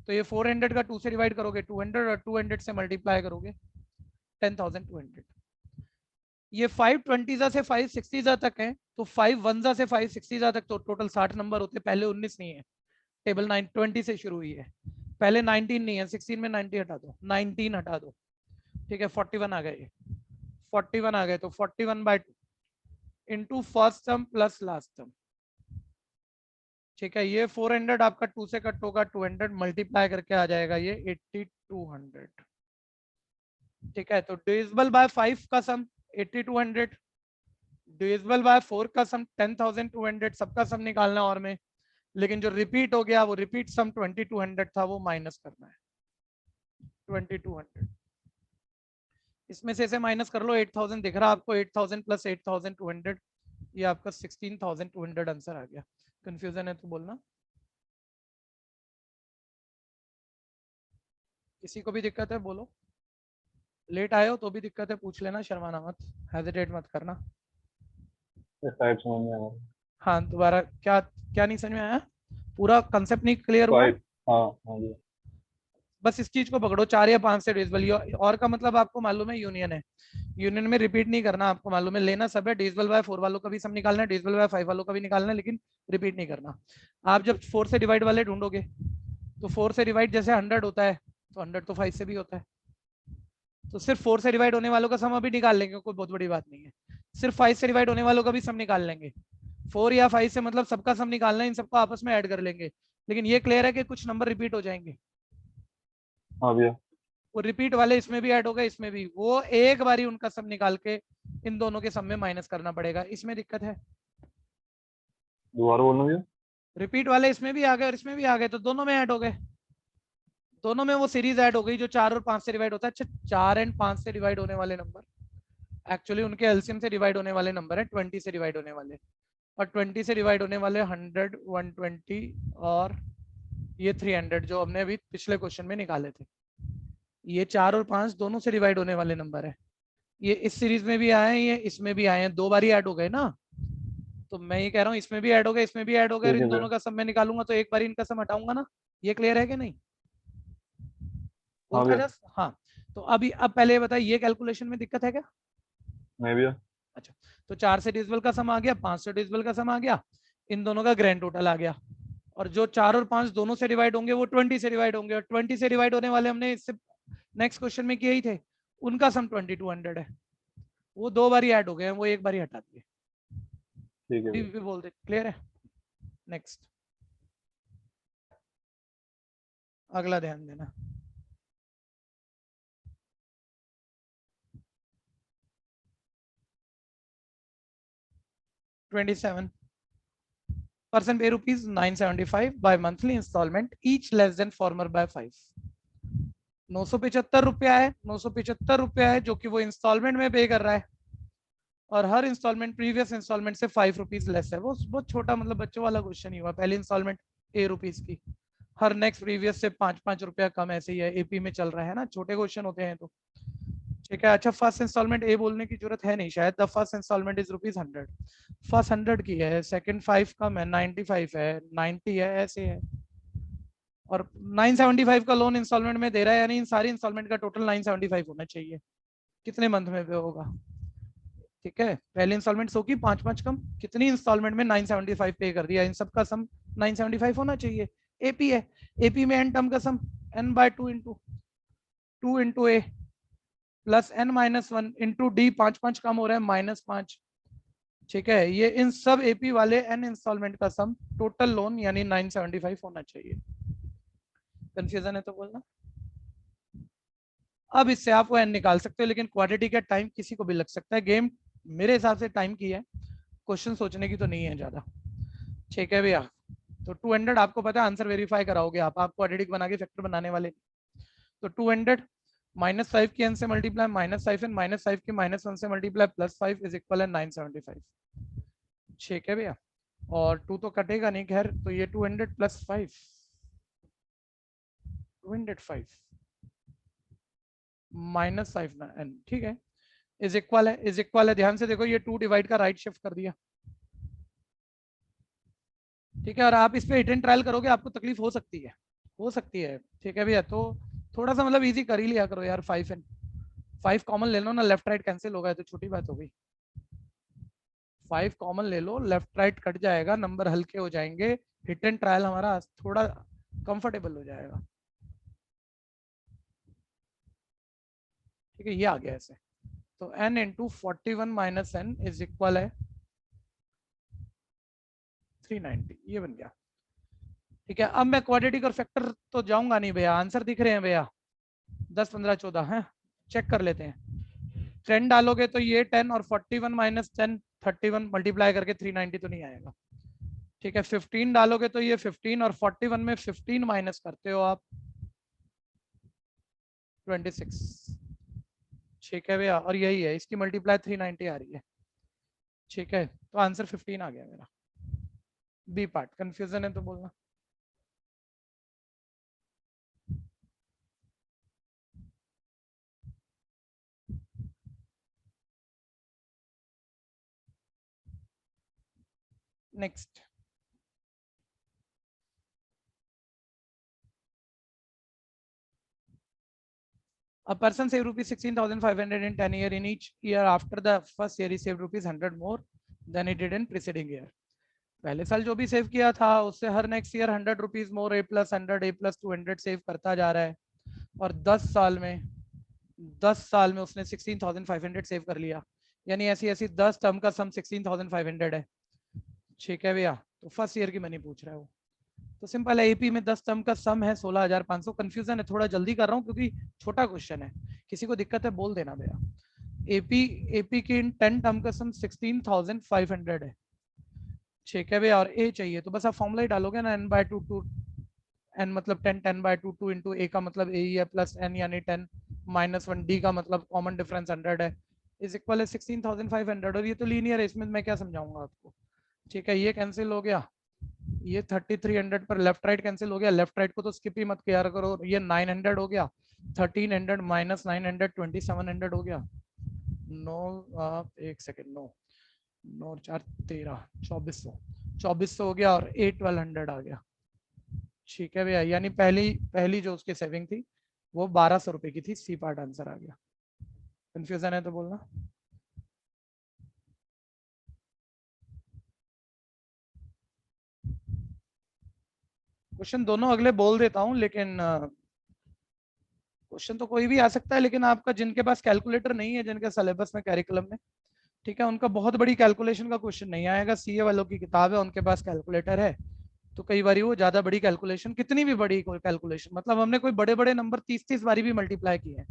तो ये 400 का 2 से डिवाइड करोगे 200, और 200 से मल्टीप्लाई करोगे 10,200। ये 520 से 560 तक है, तो 5 से 560 तक तो टोटल 60 नंबर होते, पहले 19 नहीं है। टेबल 20 से शुरू हुई है, पहले 19 नहीं है। 16 में 90 हटा दो, 19 हटा दो, ठीक है, 41 आ गए। 41 आ गए, तो 41/2 into first term plus last term. ठीक है, ये 400 आपका 2 से कट होगा, 200 मल्टीप्लाई करके आ जाएगा ये 8200। ठीक है, तो डिविजिबल बाय 5 का सम 8200, डिविजिबल बाय 4 का सम 10,200, सबका सम निकालना और में। लेकिन जो रिपीट हो गया, वो रिपीट सम 2200 था, वो माइनस करना है 2200। इसमें से इसे माइनस कर लो, 8000 दिख रहा आपको, 8000 प्लस 8200, ये आपका 16,200 आंसर आ गया। कंफ्यूजन है तो बोलना। किसी को भी दिक्कत है बोलो, लेट आए हो तो भी दिक्कत है पूछ लेना, शर्माना मत, हेजिटेट मत करना। टाइप समझ में आया। हाँ दोबारा, क्या क्या नहीं समझ में आया? पूरा कंसेप्ट नहीं क्लियर हुआ? फाइव, हाँ हाँ जी। बस इस चीज को पकड़ो, 4 या 5 से डिविजिबल, और का मतलब आपको मालूम है यूनियन है। यूनियन में रिपीट नहीं करना, आपको मालूम है, लेना सब है। डिविजिबल बाय 4 वालों का भी सम निकालना है, डिविजिबल बाय 5 वालों का भी निकालना है, लेकिन रिपीट नहीं करना। आप जब 4 से डिवाइड वाले ढूंढोगे, तो 4 से डिवाइड जैसे 100 होता है, तो 100 तो 5 से भी होता है। तो सिर्फ 4 से डिवाइड होने वालों का सम अभी निकाल लेंगे, कोई बहुत बड़ी बात नहीं है। सिर्फ 5 से डिवाइड होने वालों का भी सम निकाल लेंगे। 4 या 5 से मतलब सबका सम निकालना है, इन सबको आपस में ऐड कर लेंगे। लेकिन ये क्लियर है कि कुछ नंबर रिपीट हो जाएंगे। हाँ भैया। वो रिपीट वाले इसमें भी ऐड हो गए, इसमें भी, वो एक बारी उनका सम निकाल के इन दोनों के सम में माइनस करना पड़ेगा। इसमें दिक्कत है? दोबारा बोलना भैया। रिपीट वाले इसमें भी आ गए और इसमें भी आ गए, तो दोनों में ऐड हो गए। दोनों में वो सीरीज ऐड हो गई जो 4 और 5 से डिवाइड होता है। अच्छा, 4 और 5 से डिवाइड होने वाले नंबर एक्चुअली उनके एलसीएम से डिवाइड होने वाले नंबर है, 20 से डिवाइड होने वाले। और 20 से डिवाइड होने वाले 100, 120 और ये 300 जो हमने अभी पिछले क्वेश्चन में निकाले थे। ये 4 और 5 दोनों से डिवाइड होने वाले नंबर है। ये इस सीरीज में भी आए हैं, ये इसमें भी आए हैं, 2 बारी ऐड हो गए ना। तो मैं ये कह रहा हूँ इसमें भी ऐड हो गए, इसमें भी ऐड हो गए, ठीक है इन दोनों भैया। का सम मैं निकालूंगा तो एक बारी इनका सम हटाऊंगा ना। ये क्लियर है कि नहीं? हाँ बोलता भैया। जा। हाँ, तो अभी अब पहले बताइए, ये कैलकुलेशन में दिक्कत है क्या? नहीं भैया। अच्छा, तो 4 से डिविजिबल का सम आ गया, 5 से डिविजिबल का सम आ गया, इन दोनों का ग्रैंड टोटल आ गया। और जो 4 और 5 दोनों से डिवाइड होंगे वो 20 से डिवाइड होंगे, और 20 से डिवाइड होने वाले हमने इससे नेक्स्ट क्वेश्चन में किए ही थे, उनका सम 2200 है। वो 2 बारी ऐड हो गए हैं, वो एक बारी हटा दिए। ठीक है भैया। भी बोल दे, क्लियर है? नेक्स्ट, अगला ध्यान देना। $27 person pay ₹975 by monthly installment, each less than former by 5। 975 रुपया है, 975 रुपया है जो कि वो इंस्टॉलमेंट में पे कर रहा है, और हर इंस्टॉलमेंट प्रीवियस इंस्टॉलमेंट से 5 रुपीज लेस है। वो बहुत छोटा, मतलब बच्चों वाला क्वेश्चन ही हुआ। पहली इंस्टॉलमेंट ₹8 की, हर नेक्स्ट प्रीवियस से 5-5 रुपया कम, ऐसे ही है, एपी में चल रहा है ना, छोटे क्वेश्चन होते हैं तो। ठीक है, अच्छा, फर्स्ट इंस्टॉलमेंट ए बोलने की जरूरत है नहीं शायद। The first instalment is ₹100, first 100 की है, सेकंड 5 कम है, 95 है, 90 है, ऐसे है। और 975 का लोन इंस्टॉलमेंट में दे रहा है, यानी इन सारी इंस्टॉलमेंट का टोटल 975 होना चाहिए। कितने मंथ में पे होगा? ठीक है, पहले इंस्टॉलमेंट 100 की 5 कम, कितनी इंस्टॉलमेंट में 975 पे कर दिया, इन सब का सम 975 होना चाहिए। एपी है, एपी में एन टर्म का सम n/2 इंटू ए प्लस n-1 इंटू डी, 5 कम हो रहा है -5। ठीक है, ये इन सब एपी वाले एन इंस्टॉलमेंट का सम टोटल लोन यानी 975 होना चाहिए। कंफ्यूजन है तो बोलना। अब इससे आप वो एन निकाल सकते हो, लेकिन क्वाड्रेटिक का टाइम किसी को भी लग सकता है। गेम मेरे हिसाब से टाइम की है, क्वेश्चन सोचने की तो नहीं है ज्यादा। ठीक है भैया, तो 200 आपको पता है आंसर वेरीफाई कराओगे आप क्वाड्रेटिक बना के फैक्टर बनाने वाले। तो 200 -5 की n से मल्टीप्लाई -5 एन -5 की -1 से मल्टीप्लाई +5 इज इक्वल है 975। ठीक है भैया, और 2 तो कटेगा नहीं खैर, तो ये 200 + 5 205 -5 ना n, ठीक है, इज इक्वल है ध्यान से देखो, ये 2 डिवाइड का राइट शिफ्ट कर दिया। ठीक है, और आप इस पे हिट एंड ट्रायल करोगे, आपको तकलीफ हो सकती है। ठीक है भैया, तो थोड़ा सा मतलब इजी कर ही लिया करो यार। 5 कॉमन ले लो ना, लेफ्ट राइट कैंसिल होगा, तो छोटी बात हो गई। 5 कॉमन ले लो, लेफ्ट राइट कट जाएगा, नंबर हल्के हो जाएंगे, हिट एंड ट्रायल हमारा थोड़ा कंफर्टेबल हो जाएगा। ठीक है, ये आ गया ऐसे, तो n into 41 minus n is equal है 390, ये बन गया। ठीक है, अब मैं क्वाड्रेटिक और फैक्टर तो जाऊंगा नहीं भैया, आंसर दिख रहे हैं भैया 10 15 14 है, चेक कर लेते हैं। 10 डालोगे तो ये 10 और 41 माइनस 10 31 मल्टीप्लाई करके 390 तो नहीं आएगा। ठीक है, 15 डालोगे तो ये 15 और 41 में 15 माइनस करते हो आप 26। ठीक है भैया, और यही है, इसकी मल्टीप्लाई 390 आ रही है। ठीक है, तो आंसर 15 आ गया मेरा। बी पार्ट कंफ्यूजन है तो बोलना। Next, a person saved rupees 16,500 in 10 years. In each year after the first year he saved rupees 100 more than he did in preceding year. पहले साल जो भी सेव किया था उससे हर next year 100 rupees more, A + 100 A + 200 save करता जा रहा है, और 10 साल में उसने 16,500 सेव कर लिया, यानी ऐसी ऐसी 10 टर्म का सम 16,500 है। ठीक है भैया, तो फर्स्ट ईयर की मनी पूछ रहा है वो, तो सिंपल है, एपी में 10 टर्म का सम है 16,500। कंफ्यूजन है, थोड़ा जल्दी कर रहा हूँ क्योंकि छोटा क्वेश्चन है, किसी को दिक्कत है बोल देना भैया। एपी की इन 10 टर्म का सम 16,500 है। ठीक है भैया, और ए चाहिए, तो बस आप फॉर्मूला ही डालोगे ना, n/2 2 n मतलब 10 10/2 2 इंटू ए का मतलब ए ही है प्लस n यानी 10 -1 डी का मतलब कॉमन डिफरेंस 100 है, इज इक्वल है 16,500। और ये तो लीनियर है, इसमें मैं क्या समझाऊंगा आपको। ठीक है, ये कैंसिल हो गया, ये 3300 पर लेफ्ट राइट कैंसिल हो गया, लेफ्ट राइट को तो स्किप ही मत किया करो। ये 900 हो गया, 1300 माइनस 900 2700 हो गया। नो एक सेकेंड, 9 और 4 13 2400 हो गया, और 1200 आ गया। ठीक है भैया, यानी पहली जो उसकी सेविंग थी वो 1200 रुपए की थी। सी पार्ट आंसर आ गया। कंफ्यूजन है तो बोलना। क्वेश्चन दोनों अगले बोल देता हूं, लेकिन क्वेश्चन तो कोई भी आ सकता है, लेकिन आपका जिनके पास कैलकुलेटर नहीं है, जिनके सिलेबस में कैरिकुलम में, ठीक है, उनका बहुत बड़ी कैलकुलेशन का क्वेश्चन नहीं आएगा। सीए वालों की किताब है, उनके पास कैलकुलेटर है, तो कई बार वो ज्यादा बड़ी कैलकुलेशन, कितनी भी बड़ी कोई कैलकुलेशन, मतलब हमने कोई बड़े बड़े नंबर 30 बारी भी मल्टीप्लाई किए हैं,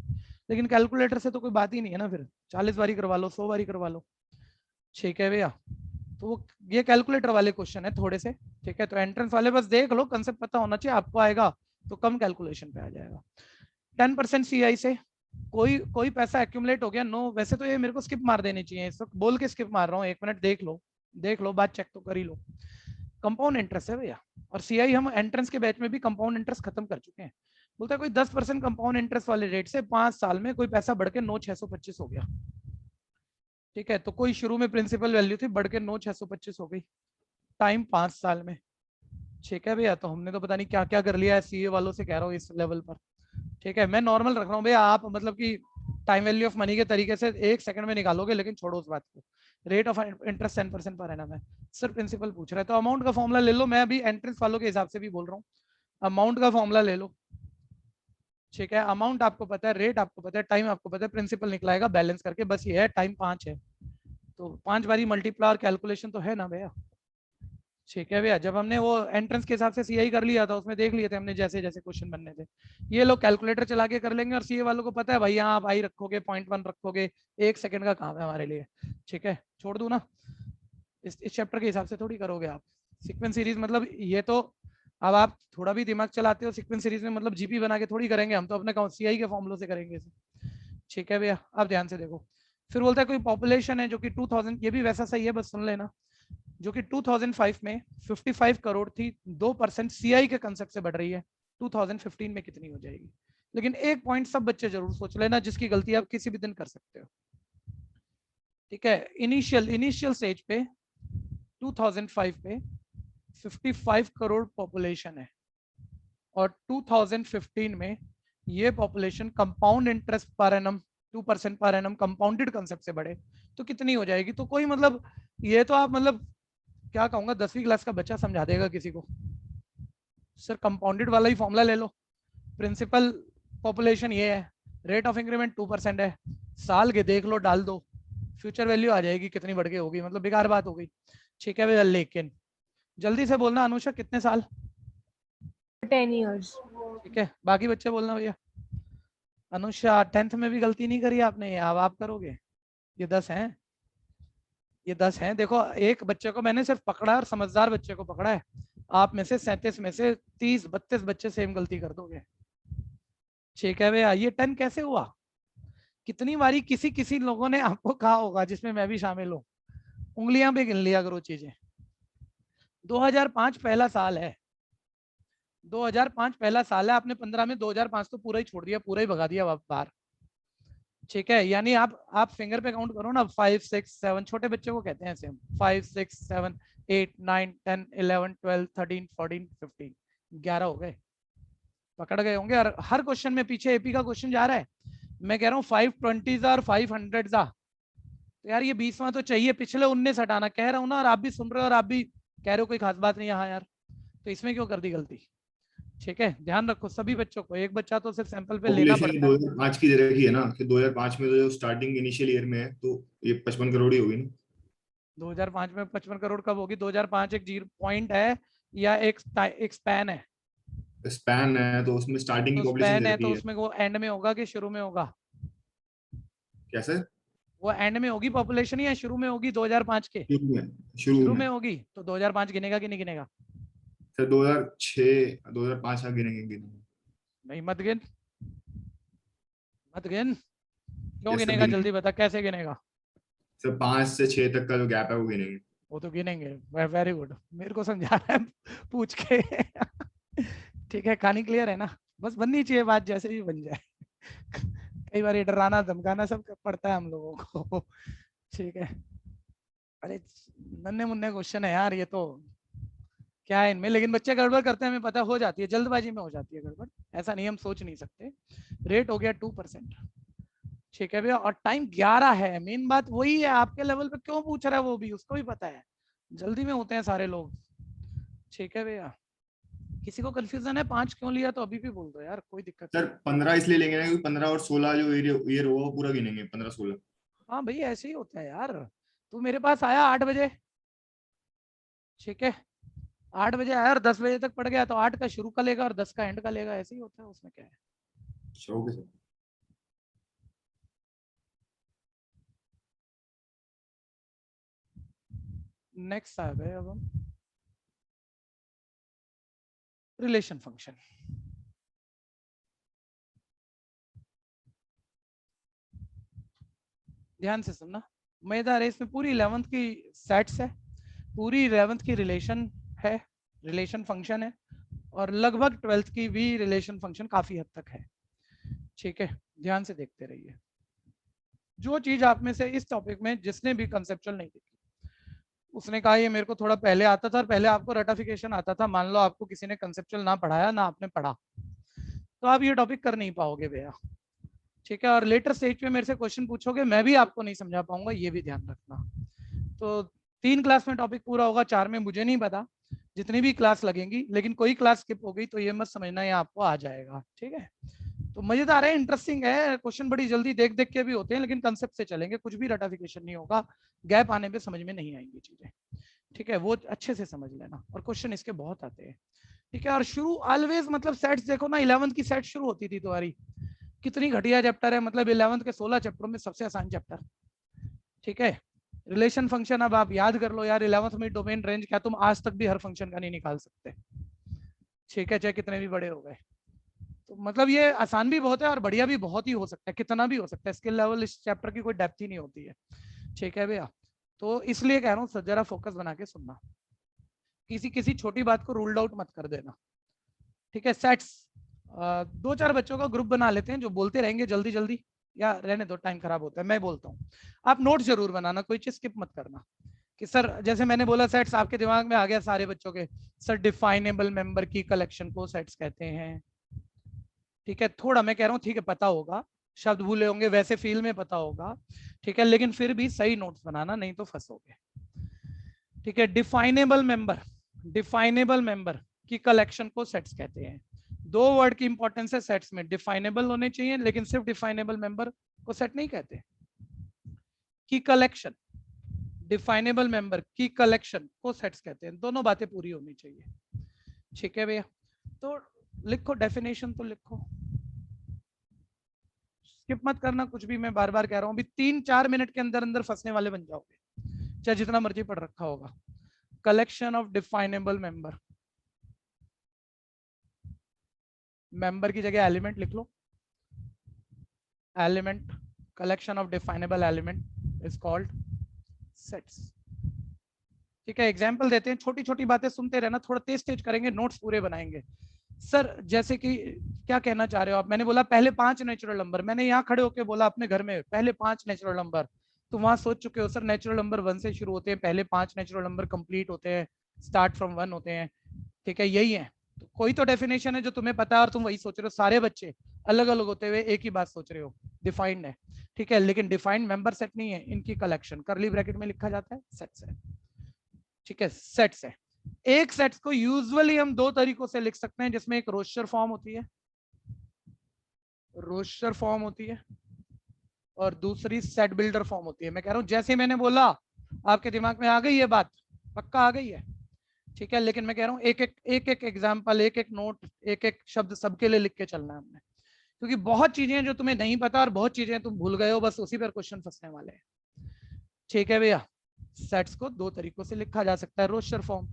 लेकिन कैलकुलेटर से तो कोई बात ही नहीं है ना, फिर 40 बारी करवा लो, 100 बारी करवा लो। ठीक है भैया, तो वो ये कैलकुलेटर वाले क्वेश्चन है थोड़े से। ठीक है, तो एंट्रेंस वाले बस देख लो, कंसेप्ट पता होना चाहिए आपको, आएगा तो कम कैलकुलेशन पे आ जाएगा। 10% सीआई से कोई पैसा एक्यूमुलेट हो गया, नो, वैसे तो ये मेरे को स्किप मार देनी चाहिए, इस वक्त बोल के स्किप मार रहा हूँ, 1 मिनट देख लो, बात चेक तो कर ही लो। कंपाउंड इंटरेस्ट है भैया, और सीआई हम एंट्रेंस के बैच में भी कंपाउंड इंटरेस्ट खत्म कर चुके हैं। बोलता है कोई 10% कंपाउंड इंटरेस्ट वाले रेट से 5 साल में कोई पैसा बढ़ के 9,625 हो गया। ठीक है, तो कोई शुरू में प्रिंसिपल वैल्यू थी, बढ़ के 9,625 हो गई, टाइम 5 साल में। ठीक है भैया, तो हमने तो पता नहीं क्या क्या कर लिया है, सीए वालों से कह रहा हूँ इस लेवल पर। ठीक है, मैं नॉर्मल रख रहा हूँ भैया, आप मतलब कि टाइम वैल्यू ऑफ मनी के तरीके से 1 सेकंड में निकालोगे, लेकिन छोड़ो उस बात को। Rate of interest 10% per annum है, सिर्फ प्रिंसिपल पूछ रहा है। तो अमाउंट का फॉर्मूला ले लो, मैं अभी एंट्रेंस वालों के हिसाब से भी बोल रहा हूँ। अमाउंट का फॉर्मूला ले लो। ठीक है, अमाउंट आपको पता है, रेट आपको पता है, टाइम आपको पता है, प्रिंसिपल निकलाएगा बैलेंस करके, बस ये है। टाइम 5 है तो 5 बारी मल्टीप्लाई और कैलकुलेशन तो है ना भैया। ठीक है भैया, जब हमने वो एंट्रेंस के हिसाब से सीआई कर लिया था, उसमें देख लिए थे हमने जैसे जैसे क्वेश्चन बनने थे। ये लोग कैलकुलेटर चला के कर लेंगे, और सीए वालों को पता है भाई, यहाँ आप आई रखोगे, 0.1 रखोगे, 1 सेकंड का काम है हमारे लिए। ठीक है, छोड़ दूं ना, इस चैप्टर के हिसाब से थोड़ी करोगे आप। सीक्वेंस सीरीज मतलब ये तो, अब आप थोड़ा भी दिमाग चलाते हो, सीक्वेंस सीरीज में मतलब जीपी बना के थोड़ी करेंगे हम, तो अपने सीआई के फॉर्मूलों से करेंगे इसे। ठीक है भैया, आप ध्यान से देखो। फिर बोलता है कोई पॉपुलेशन है जो कि 2000, ये भी वैसा सही है, बस सुन लेना, जो कि 2005 में 55 करोड़ थी, 2% सीआई के कंसेप्ट से बढ़ रही है, 2015 में कितनी हो जाएगी। लेकिन एक पॉइंट सब बच्चे जरूर सोच लेना, जिसकी गलती आप किसी भी दिन कर सकते हो। ठीक है, इनिशियल स्टेज पे 2005 पे 55 करोड़ पॉपुलेशन है, और 2015 में ये population compound interest per annum 2% per annum compounded concept से बढ़े तो कितनी हो जाएगी। तो कोई मतलब, ये तो आप मतलब क्या कहूंगा, 10वीं क्लास का बच्चा समझा देगा किसी को। सर कंपाउंडेड वाला ही फॉर्मूला ले लो, प्रिंसिपल पॉपुलेशन ये है, रेट ऑफ इंक्रीमेंट 2% है, साल के देख लो, डाल दो, फ्यूचर वैल्यू आ जाएगी कितनी बढ़ के होगी, मतलब बेकार बात हो गई। ठीक है भैया, लेकिन जल्दी से बोलना अनुषा, कितने साल? 10 years. ठीक है, बाकी बच्चे बोलना भैया। अनुषा 10th में भी गलती नहीं करी आपने, अब आप करोगे। ये 10 हैं, ये 10 हैं। देखो, एक बच्चे को मैंने सिर्फ पकड़ा है, और समझदार बच्चे को पकड़ा है। आप में से 37 में से 30-32 बच्चे सेम गलती कर दोगे। ठीक है भैया, ये 10 कैसे हुआ? कितनी बारी किसी किसी लोगों ने आपको कहा होगा, जिसमें मैं भी शामिल हूँ, उंगलियां पे गिन लिया करो चीजें। 2005 पहला साल है, 2005 पहला साल है, आपने 15 में 2005 तो पूरा ही छोड़ दिया, पूरा ही भगा दिया बाहर। ठीक है, यानी आप फिंगर पे काउंट करो ना, 5 6 7, छोटे बच्चे को कहते हैं ऐसे हम, 5 6 7 8 9 10 11 12 13 14 15, 11 हो गए, पकड़ गए होंगे। और हर क्वेश्चन में पीछे एपी का क्वेश्चन जा रहा है, मैं कह रहा हूँ 520 और 500 जा, तो यार ये 20वां तो चाहिए, पिछले 19 हटाना कह रहा हूँ ना, और आप भी सुन रहे हो, और आप भी कह रहे हो कोई खास बात नहीं यहाँ यार, तो इसमें क्यों कर दी गलती। ठीक है, ध्यान रखो सभी बच्चों को, एक बच्चा तो सिर्फ सैंपल पे लेना पॉपुलेशन पड़ता है। 2005 की दे रखी है ना, कि 2005 में तो जो स्टार्टिंग इनिशियल ईयर में है, तो ये 55 करोड़ ही होगी ना। 2005 में 55 करोड़ कब होगी? 2005 एक जीरो पॉइंट है, या एक स्पैन है? स्पैन है तो उसमें स्टार्टिंग तो की पॉपुलेशन स्पैन दे है तो रखी है। उसमें वो एंड में होगा कि शुरू में होगा? कैसे? वो एंड में होगी पॉपुलेशन, या शुरू में होगी 2005 के? शुरू शुरू में। में होगी, तो 2005 गिनेगा कि नहीं गिनेगा? सर 2006 2005 का गिनेंगे। नहीं, मत गिन, मत गिन। क्यों यस सर, गिनेगा, गिनेंगे। जल्दी बता कैसे गिनेगा। सर 5 से 6 तक का जो गैप है वो गिनेंगे। वो तो गिनेंगे, वेरी गुड, मेरे को समझा रहा है पूछ के। ठीक है, कहानी क्लियर है ना? बस बननी चाहिए बात, जैसे भी बन जाए। कई बार ये डराना धमकाना सब पड़ता है हम लोगों को। ठीक है, अरे नन्हे मुन्ने क्वेश्चन है यार ये तो, क्या है इनमें, लेकिन बच्चे गड़बड़ करते हैं, हमें पता, हो जाती है, जल्दबाजी में हो जाती है गड़बड़, ऐसा नहीं हम सोच नहीं सकते। रेट हो गया 2%। ठीक है भैया, और टाइम 11 है, मेन बात वही है, आपके लेवल पे क्यों पूछ रहा है वो भी, उसको भी पता है, जल्दी में होते हैं सारे लोग। ठीक है भैया, किसी को कंफ्यूजन है 5 क्यों लिया, तो अभी भी बोल दो यार, कोई दिक्कत सर नहीं। 15 इसलिए लेंगे ना, क्योंकि 15 और 16 जो ईयर हुआ वो पूरा गिनेंगे, 15 16। हाँ भाई, ऐसे ही होता है यार। तू मेरे पास आया 8 बजे, ठीक है, 8 बजे आया और 10 बजे तक पढ़ गया, तो 8 का शुरू का लेगा और 10 का एंड का लेगा, ऐसे ही होता है, उसमें क्या है। अच्छा, ओके सर। नेक्स्ट आ गए अब हम रिलेशन फंक्शन। ध्यान से सुनना, मजेदार है, इसमें पूरी 11th की सेट्स है, पूरी 11th की रिलेशन है, रिलेशन फंक्शन है, और लगभग 12th की भी रिलेशन फंक्शन काफी हद तक है। ठीक है, ध्यान से देखते रहिए। जो चीज आप में से इस टॉपिक में जिसने भी कंसेप्चुअल नहीं देखी, उसने कहा ये मेरे को थोड़ा पहले आता था और पहले आपको रटाफिकेशन आता था, मान लो आपको किसी ने कंसेप्चुअल ना पढ़ाया ना आपने पढ़ा, तो आप ये टॉपिक कर नहीं पाओगे भैया, ठीक है। और लेटर स्टेज पे मेरे से क्वेश्चन पूछोगे, मैं भी आपको नहीं समझा पाऊंगा, ये भी ध्यान रखना। तो 3 क्लास में टॉपिक पूरा होगा, 4 में मुझे नहीं पता जितनी भी क्लास लगेंगी, लेकिन कोई क्लास स्किप हो गई तो ये मत समझना ये आपको आ जाएगा, ठीक है। तो मजेदार है, इंटरेस्टिंग है, क्वेश्चन बड़ी जल्दी देख देख के भी होते हैं, लेकिन कंसेप्ट से चलेंगे, कुछ भी रटाफिकेशन नहीं होगा, गैप आने पे समझ में नहीं आएंगी चीजें, ठीक है, वो अच्छे से समझ लेना। और क्वेश्चन इसके बहुत आते हैं, ठीक है। और शुरू ऑलवेज, मतलब सेट्स देखो ना, 11th की सेट शुरू होती थी तुम्हारी, कितनी घटिया चैप्टर है, मतलब 11th के 16 चैप्टरों में सबसे आसान चैप्टर, ठीक है। रिलेशन फंक्शन अब आप याद कर लो यार, 11th में डोमेन रेंज क्या, तुम आज तक भी हर फंक्शन का नहीं निकाल सकते, ठीक है, चाहे कितने भी बड़े हो गए। तो मतलब ये आसान भी बहुत है और बढ़िया भी बहुत ही हो सकता है, कितना भी हो सकता है, स्किल लेवल इस चैप्टर की कोई डेप्थ ही नहीं होती है, ठीक है भैया। तो इसलिए कह रहा हूँ जरा फोकस बना के सुनना, किसी किसी छोटी बात को रूल्ड आउट मत कर देना, ठीक है। सेट्स 2-4 बच्चों का ग्रुप बना लेते हैं जो बोलते रहेंगे जल्दी जल्दी, या रहने दो, टाइम खराब होता है, मैं बोलता हूँ। आप नोट जरूर बनाना, कोई चीज स्किप मत करना। कि सर जैसे मैंने बोला सेट्स आपके दिमाग में आ गया सारे बच्चों के, सर डिफाइनेबल मेंबर की कलेक्शन को सेट्स कहते हैं, ठीक है। थोड़ा मैं कह रहा हूँ ठीक है, पता होगा, शब्द भूले होंगे, वैसे फील में पता होगा, ठीक है, लेकिन फिर भी सही नोट्स बनाना, नहीं तो फंसोगे, ठीक है। डिफाइनेबल मेंबर की कलेक्शन को सेट्स कहते हैं। 2 वर्ड की इंपॉर्टेंस है सेट्स में, डिफाइनेबल होने चाहिए, लेकिन सिर्फ डिफाइनेबल मेंबर को सेट नहीं कहते। की कलेक्शन, डिफाइनेबल मेंबर की कलेक्शन को सेट्स कहते हैं, दोनों बातें पूरी होनी चाहिए, ठीक है भैया। तो लिखो डेफिनेशन, तो लिखो, स्किप मत करना कुछ भी, मैं बार बार कह रहा हूं, अभी 3-4 मिनट के अंदर अंदर फंसने वाले बन जाओगे, चाहे जितना मर्जी पढ़ रखा होगा। Collection of definable member, member की जगह एलिमेंट लिख लो, element, collection of definable element is called sets, ठीक है। एग्जांपल देते हैं, छोटी छोटी बातें सुनते रहना, थोड़ा तेज तेज करेंगे, नोट्स पूरे बनाएंगे। सर जैसे कि क्या कहना चाह रहे हो आप, मैंने बोला पहले 5 नेचुरल नंबर, मैंने यहाँ खड़े होकर बोला अपने घर में पहले 5 नेचुरल नंबर, तो वहां सोच चुके हो सर नेचुरल नंबर 1 से शुरू होते हैं, पहले 5 नेचुरल नंबर कंप्लीट होते हैं, स्टार्ट फ्रॉम 1 होते हैं, ठीक है, यही है। तो कोई तो डेफिनेशन है जो तुम्हें पता है और तुम वही सोच रहे हो, सारे बच्चे अलग अलग होते हुए एक ही बात सोच रहे हो, डिफाइंड है, ठीक है, लेकिन डिफाइंड मेंबर सेट नहीं है, इनकी कलेक्शन करली ब्रैकेट में लिखा जाता है सेट्स है, ठीक है, सेट्स है। एक सेट्स को यूजुअली हम 2 तरीकों से लिख सकते हैं, जिसमें एक रोस्टर फॉर्म होती है, रोस्टर फॉर्म होती है, और दूसरी सेट बिल्डर फॉर्म होती है। मैं कह रहा हूं जैसे मैंने बोला आपके दिमाग में आ गई ये बात, पक्का आ गई है, ठीक है, लेकिन मैं कह रहा हूं एक एक एग्जांपल, एक एक नोट, एक एक शब्द सबके लिए लिख के चलना है हमने, क्योंकि बहुत चीजें हैं जो तुम्हें नहीं पता और बहुत चीजें तुम भूल गए हो, बस उसी पर क्वेश्चन फंसने वाले हैं, ठीक है भैया। सेट्स को 2 तरीकों से लिखा जा सकता है। रोस्टर फॉर्म,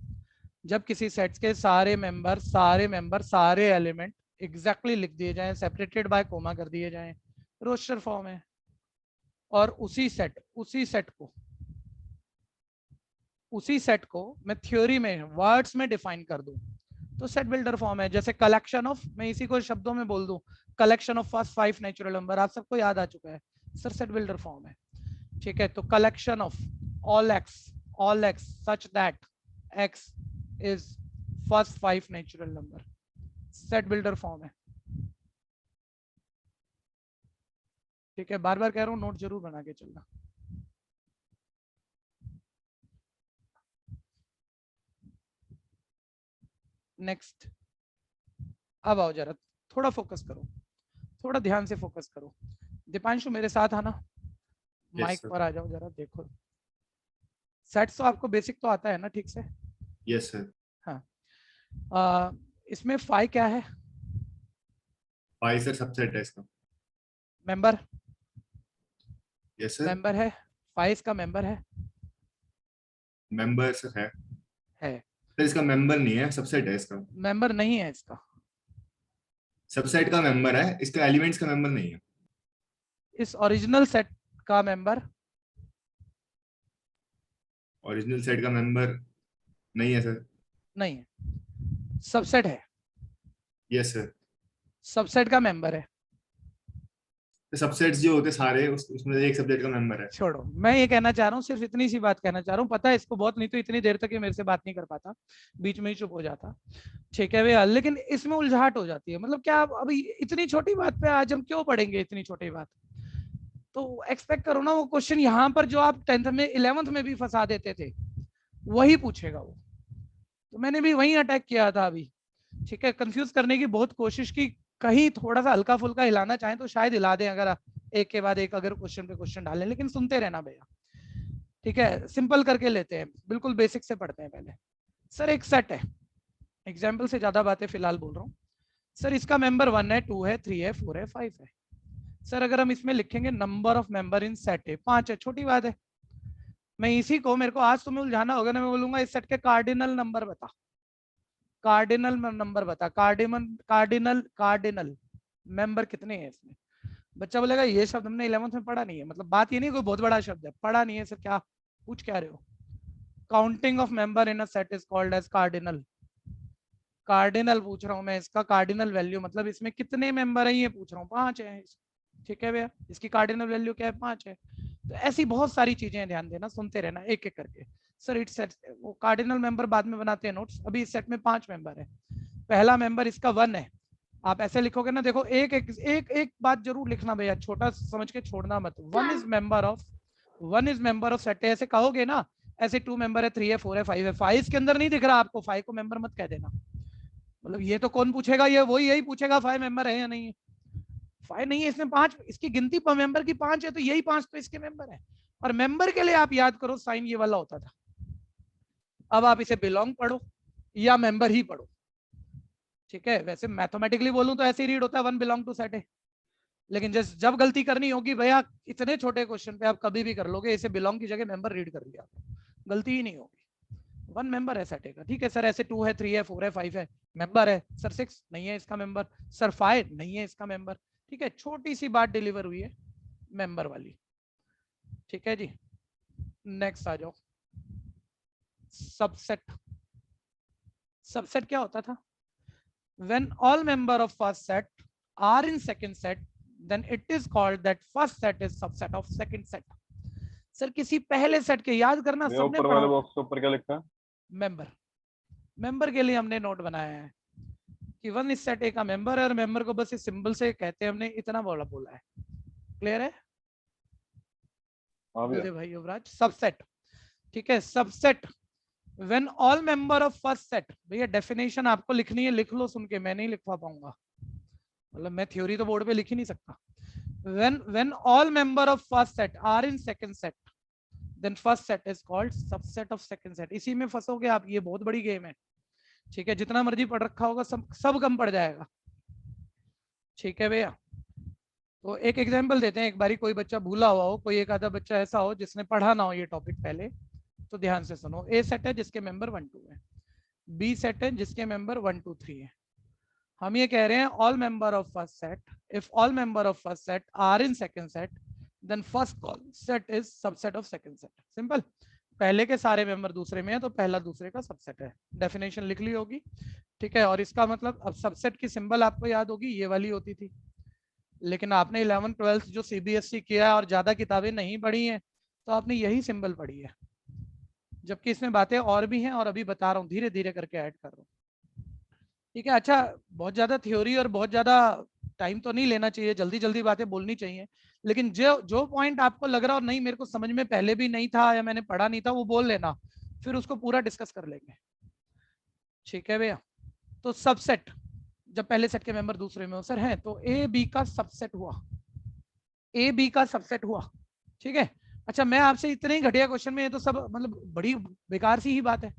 जब किसी सेट्स के सारे मेंबर सारे एलिमेंट एग्जैक्टली लिख दिए जाएं, सेपरेटेड बाय कोमा कर दिए जाएं, रोस्टर फॉर्म है। और उसी सेट को मैं थ्योरी में वर्ड्स में डिफाइन कर दूं तो सेट बिल्डर फॉर्म है। जैसे कलेक्शन ऑफ, मैं इसी को शब्दों में बोल दूं, collection of first 5 natural number, आप सबको याद आ चुका है, सर सेट बिल्डर फॉर्म है, ठीक है। तो collection of all x such that x is first 5 natural number, set builder form है, ठीक है। बार बार कह रहा हूं, नोट जरूर बना के चलना। नेक्स्ट, अब आओ जरा, थोड़ा फोकस करो, थोड़ा ध्यान से फोकस करो। दीपांशु मेरे साथ आना, माइक sir. पर आ जाओ जरा, देखो सेट्स तो आपको बेसिक तो आता है ना ठीक से? Yes sir. हाँ, इसमें फाई क्या है? फाई सर सबसेट है इसका। Member, yes sir. मेंबर है, फाई इसका मेंबर है, मेंबर सर है है, सर, इसका मेंबर नहीं है, सबसेट है इसका। मेंबर नहीं है इसका, सबसेट का मेंबर है, इसका एलिमेंट्स का मेंबर नहीं है। इस ओरिजिनल सेट का मेंबर, ओरिजिनल सेट का मेंबर नहीं है सर। नहीं है, सबसेट है, यस सर। सबसेट का मेंबर है, सबसेट्स जो होते सारे उसमें एक सबसेट का मेंबर है। छोड़ो, मैं ये कहना चाह रहा हूँ, सिर्फ इतनी सी बात कहना चाह रहा हूँ, पता है इसको बहुत, नहीं तो इतनी देर तक ये मेरे से बात नहीं कर पाता, बीच में ही चुप हो जाता, ठीक है भैया। लेकिन इसमें उलझाहट हो जाती है, मतलब क्या अभी इतनी छोटी बात पे आज हम क्यों पढ़ेंगे इतनी छोटी बात? तो एक्सपेक्ट करो ना वो क्वेश्चन यहाँ पर जो आप 10th में 11th में भी फंसा देते थे, वही पूछेगा वो। तो मैंने भी वही अटैक किया था अभी, ठीक है, कंफ्यूज करने की बहुत कोशिश की, कहीं थोड़ा सा हल्का फुल्का हिलाना चाहें तो शायद हिला दें, अगर एक के बाद एक अगर क्वेश्चन पे क्वेश्चन डालें, लेकिन सुनते रहना भैया, ठीक है। सिंपल करके लेते हैं, बिल्कुल बेसिक से पढ़ते हैं पहले। सर एक सेट है, एग्जाम्पल से ज्यादा बातें फिलहाल बोल रहा हूँ। सर इसका मेंबर 1 है, 2 है, 3 है, 4 है, 5 है। सर अगर हम इसमें लिखेंगे number of member in set है 5 है, छोटी बात है। मैं इसी को, मेरे को आज तुम्हें उलझाना होगा ना, मैं बोलूंगा इस सेट के कार्डिनल नंबर बता, कार्डिनल नंबर बता, कार्डिनल मेंबर कितने हैं इसमें। बच्चा बोलेगा ये शब्द हमने 11th में पढ़ा नहीं है, मतलब बात ये नहीं कोई बहुत बड़ा शब्द है, पढ़ा नहीं है सर, क्या पूछ क्या रहे हो? Counting of member in a set is called as cardinal. Cardinal पूछ रहा हूं मैं, इसका कार्डिनल वैल्यू मतलब इसमें कितने मेंबर है ये पूछ रहा हूँ, 5 है, ठीक है भैया। इसकी कार्डिनल वैल्यू क्या है? 5 है। तो ऐसी बहुत सारी चीजें, ध्यान देना, सुनते रहना एक एक करके। सर इट सेट, वो कार्डिनल मेंबर बाद में बनाते हैं नोट्स, अभी इस सेट में 5 मेंबर है। पहला मेंबर इसका 1 है, आप ऐसे लिखोगे ना, देखो एक एक एक एक बात जरूर लिखना भैया, छोटा समझ के छोड़ना मत। 1 इज मेंबर ऑफ सेट, ऐसे कहोगे ना, ऐसे 2 मेंबर है, 3 है, 4 है, 5 है, 5 के अंदर नहीं दिख रहा आपको, 5 को मेंबर मत कह देना, मतलब ये तो कौन पूछेगा, ये वही यही पूछेगा 5 मेंबर है या नहीं है। 5 नहीं है इसमें, 5, इसकी गिनती पर मेंबर की 5 है, तो यही 5 तो इसके मेंबर है। और मेंबर के लिए आप याद करो साइन ये वाला होता था, अब आप इसे बिलोंग पढ़ो या मेंबर ही पढ़ो, ठीक है। वैसे मैथमेटिकली बोलूं तो ऐसे ही रीड होता है, 1 बिलोंग टू सेट है, लेकिन जब गलती करनी होगी भैया, इतने छोटे क्वेश्चन पे आप कभी भी कर लोगे, इसे बिलोंग की जगह मेंबर रीड कर लिया, गलती ही नहीं होगी। 1 मेंबर है सेट का, ठीक है सर। ऐसे 2 है, 3 है, 4 है, 5 है, मेंबर है। सर 6 नहीं है इसका मेंबर, सर 5 नहीं है इसका मेंबर, ठीक है। छोटी सी बात डिलीवर हुई है मेंबर वाली, ठीक है जी। नेक्स्ट आ जाओ, सबसेट। सबसेट क्या होता था? when all member of first set are in second set, then it is called that first set is subset of second set। Sir किसी पहले सेट के, याद करना सबने ऊपर वाले बॉक्स के ऊपर क्या लिखा है? मेंबर, मेंबर के लिए हमने नोट बनाया है कि 1 इस सेट ए का मेंबर है, और मेंबर को बस इस सिंबल से कहते हैं, हमने इतना बोला है, क्लियर है? हाँ भैया। भाई युवराज, सबसेट, ठीक है। Subset when all member of first set, भैया डेफिनेशन आपको लिखनी है, लिख लो सुन के, मैं नहीं लिखवा पाऊंगा, मतलब मैं थ्योरी तो बोर्ड पे लिख ही नहीं सकता। when all member of first set are in second set, then first set is called subset of second set। इसी में फंसोगे आप, ये बहुत बड़ी गेम है, ठीक है। जितना मर्जी पढ़ रखा होगा सब कम पड़ जाएगा, ठीक है भैया। तो एक एग्जांपल देते हैं, एक बारी कोई बच्चा भूला हुआ हो, कोई एक आधा बच्चा ऐसा हो जिसने पढ़ा ना हो ये टॉपिक पहले, तो ध्यान से सुनो। ए सेट है जिसके मेंबर 1 2 है, बी सेट है जिसके मेंबर 1 2 3 है। हम ये कह रहे हैं all member of first set, if all member of first set are in second set, then first call set is subset of second set. Simple, पहले के सारे मेंबर दूसरे में है तो पहला दूसरे का सबसेट है, डेफिनेशन लिख ली होगी, ठीक है। और इसका मतलब, अब सबसेट की सिंबल आपको याद होगी, ये वाली होती थी, लेकिन आपने 11th 12th जो सीबीएसई किया है और ज्यादा किताबें नहीं पढ़ी हैं, तो आपने यही सिंबल पढ़ी है, जबकि इसमें बातें और भी हैं, और अभी बता रहा हूँ, धीरे धीरे करके ऐड कर रहा हूँ, ठीक है। अच्छा, बहुत ज्यादा थ्योरी और बहुत ज्यादा टाइम तो नहीं लेना चाहिए, जल्दी जल्दी बातें बोलनी चाहिए, लेकिन जो पॉइंट आपको लग रहा और नहीं मेरे को समझ में पहले भी नहीं था या मैंने पढ़ा नहीं था, वो बोल लेना, फिर उसको पूरा डिस्कस कर लेंगे, ठीक है भैया। तो सबसेट, जब पहले सेट के मेंबर दूसरे में हो, सर है तो ए बी का सबसेट हुआ, ए बी का सबसेट हुआ, ठीक है। अच्छा, मैं आपसे इतने ही घटिया क्वेश्चन में, ये तो सब मतलब बड़ी बेकार सी ही बात है,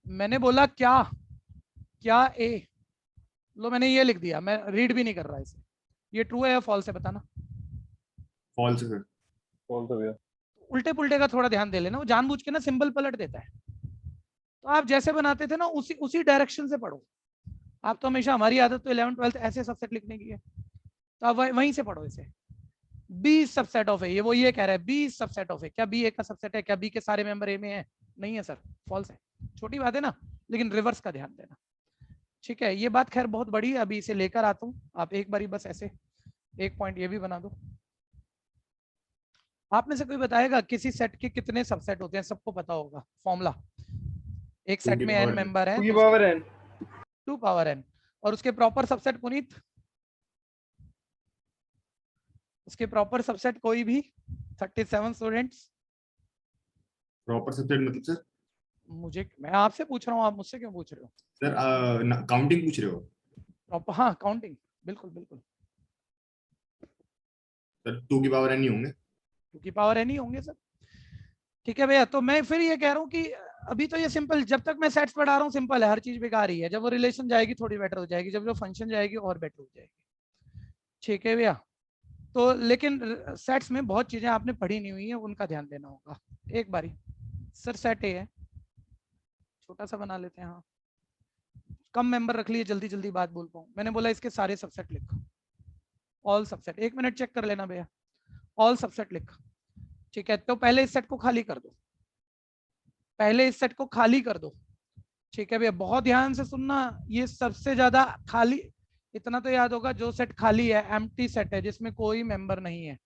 मैंने बोला क्या ए, लो मैंने ये लिख दिया, मैं रीड भी नहीं कर रहा इसे, ये ट्रू है या फॉल्स है बताना? फॉल्स है सर। फॉल्स है भैया। उल्टे पुल्टे का थोड़ा ध्यान दे लेना, वो जानबूझ के ना सिंबल पलट देता है, तो आप जैसे बनाते थे ना उसी डायरेक्शन से पढ़ो। आप तो हमेशा, हमारी आदत तो 11th 12th ऐसे सबसेट लिखने की है, तो आप वहीं से पढ़ो इसे। बी सबसेट ऑफ ए, ये वो ये कह रहा है बी सबसेट ऑफ ए, क्या बी ए का सबसेट है? क्या बी के सारे मेंबर ए में है? नहीं है सर, फॉल्स है, छोटी बात है ना, लेकिन रिवर्स का ध्यान देना, ठीक है। ये बात खैर बहुत बड़ी है, अभी इसे लेकर आता हूँ, आप एक बारी बस ऐसे एक पॉइंट ये भी बना दो। आप में से कोई बताएगा किसी सेट के कितने सबसेट होते हैं? सबको पता होगा फॉर्मूला। एक सेट में n मेंबर है, 2 की पावर n, 2 पावर n, और उसके प्रॉपर सबसेट पुनीत, उसके प्रॉपर सबसेट कोई भी 37 स्टूडेंट्स। प्रॉपर सबसेट मतलब सर? मैं आपसे पूछ रहा हूँ, आप मुझसे क्यों पूछ रहे हो? सर काउंटिंग पूछ रहे हो? प्रॉपर, हाँ काउंटिंग, बिल्कुल बिल्कुल। सर 2 की पावर n नहीं होंगे? 2 की पावर n ही होंगे सर। ठीक है भैया, तो मैं फिर ये कह रहा हूँ कि अभी तो ये सिंपल, जब तक मैं सेट्स पढ़ा रहा हूँ सिंपल है, हर चीज बेकार ही है। जब वो रिलेशन जाएगी थोड़ी बेटर हो जाएगी, जब जो फंक्शन जाएगी और बेटर हो जाएगी। ठीक है भैया, तो लेकिन सेट्स में बहुत चीजें आपने पढ़ी नहीं हुई है, उनका ध्यान देना होगा एक बारी। सर सेट ए है, छोटा सा बना लेते हैं। हाँ, कम मेंबर रख लिए, जल्दी जल्दी बात बोल पाऊँ। मैंने बोला इसके सारे सबसेट लिख, ऑल सबसेट। 1 मिनट चेक कर लेना भैया, ऑल सबसेट लिख। ठीक है, तो पहले इस सेट को खाली कर दो, पहले इस सेट को खाली कर दो। ठीक है भैया, बहुत ध्यान से सुनना, ये सबसे ज्यादा खाली, इतना तो याद होगा, जो सेट खाली है, एम्प्टी सेट है, जिसमें कोई मेंबर नहीं है,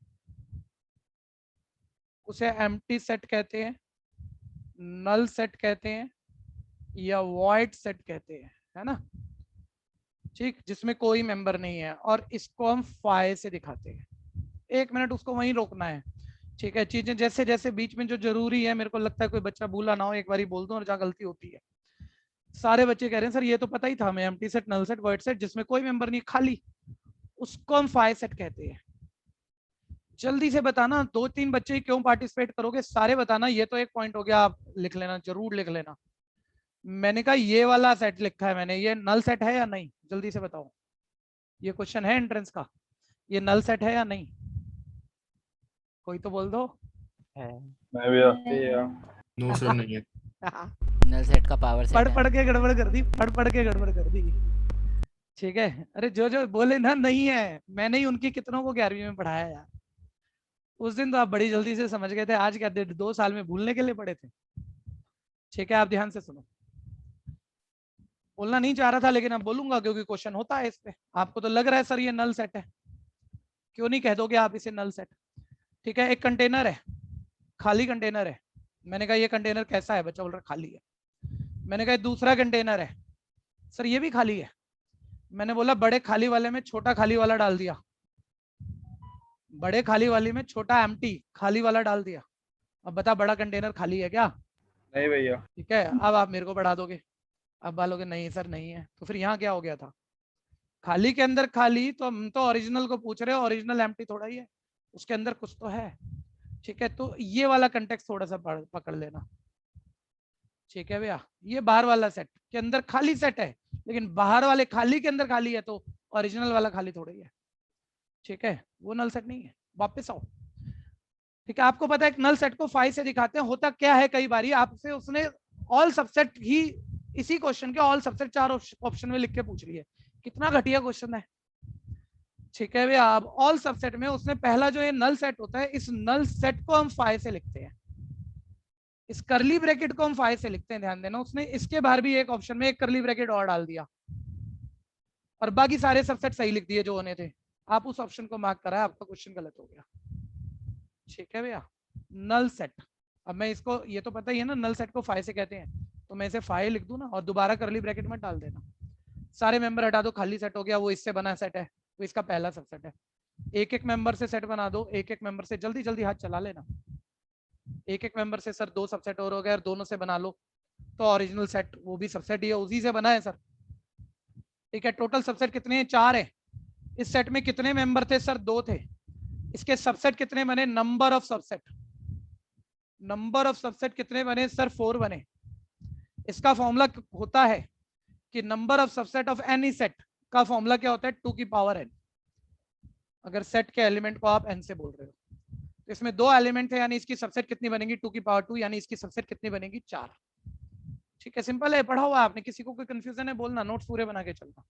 उसे एम्प्टी सेट कहते हैं, नल सेट कहते हैं, या वॉइड सेट कहते हैं, है ना? ठीक, जिसमें कोई मेंबर नहीं है, और इसको हम फाइ से दिखाते हैं। 1 मिनट उसको वहीं रोकना है। ठीक है, चीजें जैसे जैसे बीच में जो जरूरी है, मेरे को लगता है कोई बच्चा भूला ना हो, एक बारी बोल दो, और जहाँ गलती होती है। सारे बच्चे कह रहे हैं सर ये तो पता ही था हमें, empty set, null set, void set, जिसमें कोई मेंबर नहीं, खाली, उसको हम फाइ सेट कहते हैं। जल्दी से बताना, 2-3 बच्चे क्यों पार्टिसिपेट करोगे, सारे बताना। ये तो एक पॉइंट हो गया, आप लिख लेना, जरूर लिख लेना। मैंने कहा ये वाला सेट लिखा है मैंने, ये नल सेट है या नहीं, जल्दी से बताओ। ये क्वेश्चन है एंट्रेंस का, ये नल सेट है या नहीं? कोई तो बोल दो। है। मैं भैया नो सर नहीं है। नल सेट का पावर सेट पढ़ है। पढ़ के गड़बड़ कर दी, पढ़ पढ़ के गड़बड़ कर दी। ठीक है, अरे जो जो बोले ना नहीं है, मैंने ही उनकी कितनों को 11वीं में पढ़ाया यार। उस दिन तो आप बड़ी जल्दी से समझ गए थे, आज क्या 2 साल में भूलने के लिए पड़े थे। ठीक है, आप ध्यान से सुनो। बोलना नहीं चाह रहा था, लेकिन अब बोलूंगा क्योंकि क्वेश्चन होता है इस पे। आपको तो लग रहा है सर ये नल सेट है, क्यों नहीं कह दोगे आप इसे नल सेट? ठीक है, एक कंटेनर है, खाली कंटेनर है। मैंने कहा ये कंटेनर कैसा है? बच्चा बोल रहा खाली है। मैंने कहा दूसरा कंटेनर है, सर ये भी खाली है। मैंने बोला बड़े खाली वाले में छोटा खाली वाला डाल दिया, बड़े खाली वाली में छोटा एम्प्टी खाली वाला डाल दिया। अब बता बड़ा कंटेनर खाली है क्या? नहीं भैया। ठीक है, अब आप मेरे को बढ़ा दोगे, अब बोलोगे नहीं सर नहीं है, तो फिर यहाँ क्या हो गया था? खाली के अंदर खाली, तो हम तो ओरिजिनल को पूछ रहे हो, ओरिजिनल एम्प्टी थोड़ा ही है, उसके अंदर कुछ तो है। ठीक है, तो ये वाला कंटेक्स्ट थोड़ा सा पकड़ लेना। ठीक है भैया, ये बाहर वाला सेट के अंदर खाली सेट है, लेकिन बाहर वाले खाली के अंदर खाली है, तो ओरिजिनल वाला खाली थोड़ा ही है। ठीक है, वो नल सेट नहीं है। वापस आओ। ठीक है, आपको पता है नल सेट को फाइ से दिखाते हैं। होता क्या है, कई बार आपसे उसने ऑल सबसेट ही, इसी क्वेश्चन के ऑल सबसेट 4 ऑप्शन में लिख के पूछ रही है। कितना घटिया क्वेश्चन है। ठीक है भैया, अब ऑल सबसेट में उसने पहला जो ये नल सेट होता है, इस नल सेट को हम फाइ से लिखते हैं, इस करली ब्रैकेट को हम फाइ से लिखते हैं। ध्यान देना, उसने इसके बाहर भी एक ऑप्शन में एक करली ब्रैकेट और डाल दिया, और बाकी सारे सबसेट सही लिख दिए जो होने थे। आप उस ऑप्शन को मार्क कराए, आपका क्वेश्चन गलत हो गया। ठीक है भैया, नल सेट। अब मैं इसको, ये तो पता ही है ना नल सेट को फाइ से कहते हैं, तो मैं इसे फाइ लिख दूं ना, और दोबारा करली ब्रैकेट में डाल देना। सारे मेंबर हटा दो, खाली सेट हो गया, वो इससे बना सेट है, तो इसका पहला सबसेट है। एक एक मेंबर से सेट बना दो, एक एक मेंबर से, जल्दी जल्दी हाथ चला लेना। एक एक मेंबर से सर 2 सबसेट और हो गए, और दोनों से बना लो, तो ओरिजिनल सेट वो भी सबसेट ही है, उसी से बना है सर। ठीक है, टोटल सबसेट कितने हैं? 4 है। इस सेट में कितने मेंबर थे सर? 2 थे। इसके सबसेट कितने बने? Number of subset, number of subset कितने बने सर? 4 बने। इसका फॉर्मूला होता है कि number of subset of any set का फॉर्मूला क्या होता है? 2 की पावर n, अगर सेट के एलिमेंट को आप n से बोल रहे हो। तो इसमें 2 एलिमेंट है, यानी इसकी सबसेट कितनी बनेगी? 2 की पावर 2, यानी इसकी सबसेट कितनी बनेगी? 4। ठीक है, सिंपल है, पढ़ा हुआ आपने। किसी को कोई कंफ्यूजन है बोलना, नोट्स पूरे बना के चलना।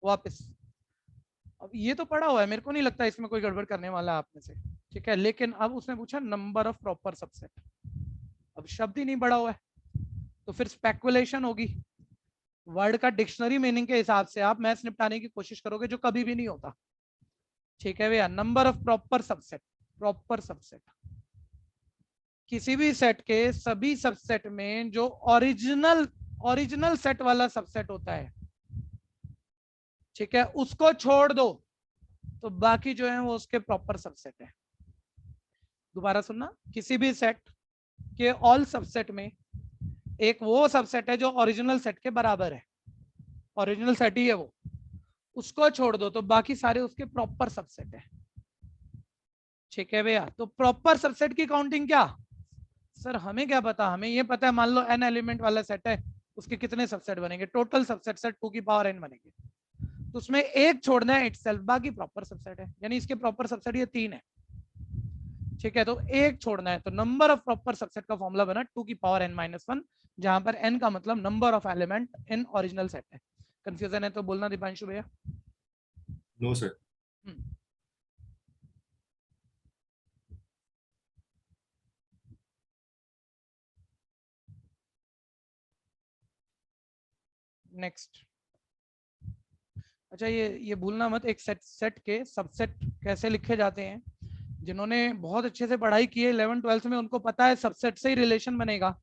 वापस, अब ये तो पढ़ा हुआ है, मेरे को नहीं लगता इसमें कोई गड़बड़ करने वाला आप में से। ठीक है, लेकिन अब उसने पूछा नंबर ऑफ प्रॉपर सबसेट, अब शब्द ही नहीं पढ़ा हुआ है, तो फिर स्पेकुलेशन होगी। वर्ड का डिक्शनरी मीनिंग के हिसाब से आप मैथ्स निपटाने की कोशिश करोगे, जो कभी भी नहीं होता। ठीक है भैया, number of proper subset. Proper subset किसी भी सेट के सभी सबसेट में जो ओरिजिनल सेट वाला सबसेट होता है, ठीक है, उसको छोड़ दो तो बाकी जो है वो उसके प्रॉपर सबसेट है। दोबारा सुनना, किसी भी सेट के ऑल सबसेट में एक वो सबसेट है जो ओरिजिनल सेट के बराबर है, ओरिजिनल सेट ही है वो, उसको छोड़ दो तो बाकी सारे उसके प्रॉपर सबसेट है। ठीक है भैया, तो प्रॉपर सबसेट की काउंटिंग क्या? सर हमें क्या पता, हमें ये पता है मान लो n एलिमेंट वाला सेट है, उसके कितने सबसेट बनेंगे, टोटल सबसेट सेट 2 की पावर n बनेंगे, तो उसमें एक छोड़ना है इटसेल्फ, बाकी प्रॉपर सबसेट है, यानी इसके प्रॉपर सबसेट ये 3 है। ठीक है, तो एक छोड़ना है, तो नंबर ऑफ प्रॉपर सबसेट का फॉर्मूला बना 2 की पावर n-1, जहां पर n का मतलब number of element in original set है। कंफ्यूजन है तो बोलना दीपांशु भैया। No sir. नेक्स्ट, अच्छा ये भूलना मत, एक सेट के सबसेट कैसे लिखे जाते हैं। जिन्होंने बहुत अच्छे से पढ़ाई की है 11 12 में, उनको पता है सबसेट से ही रिलेशन बनेगा,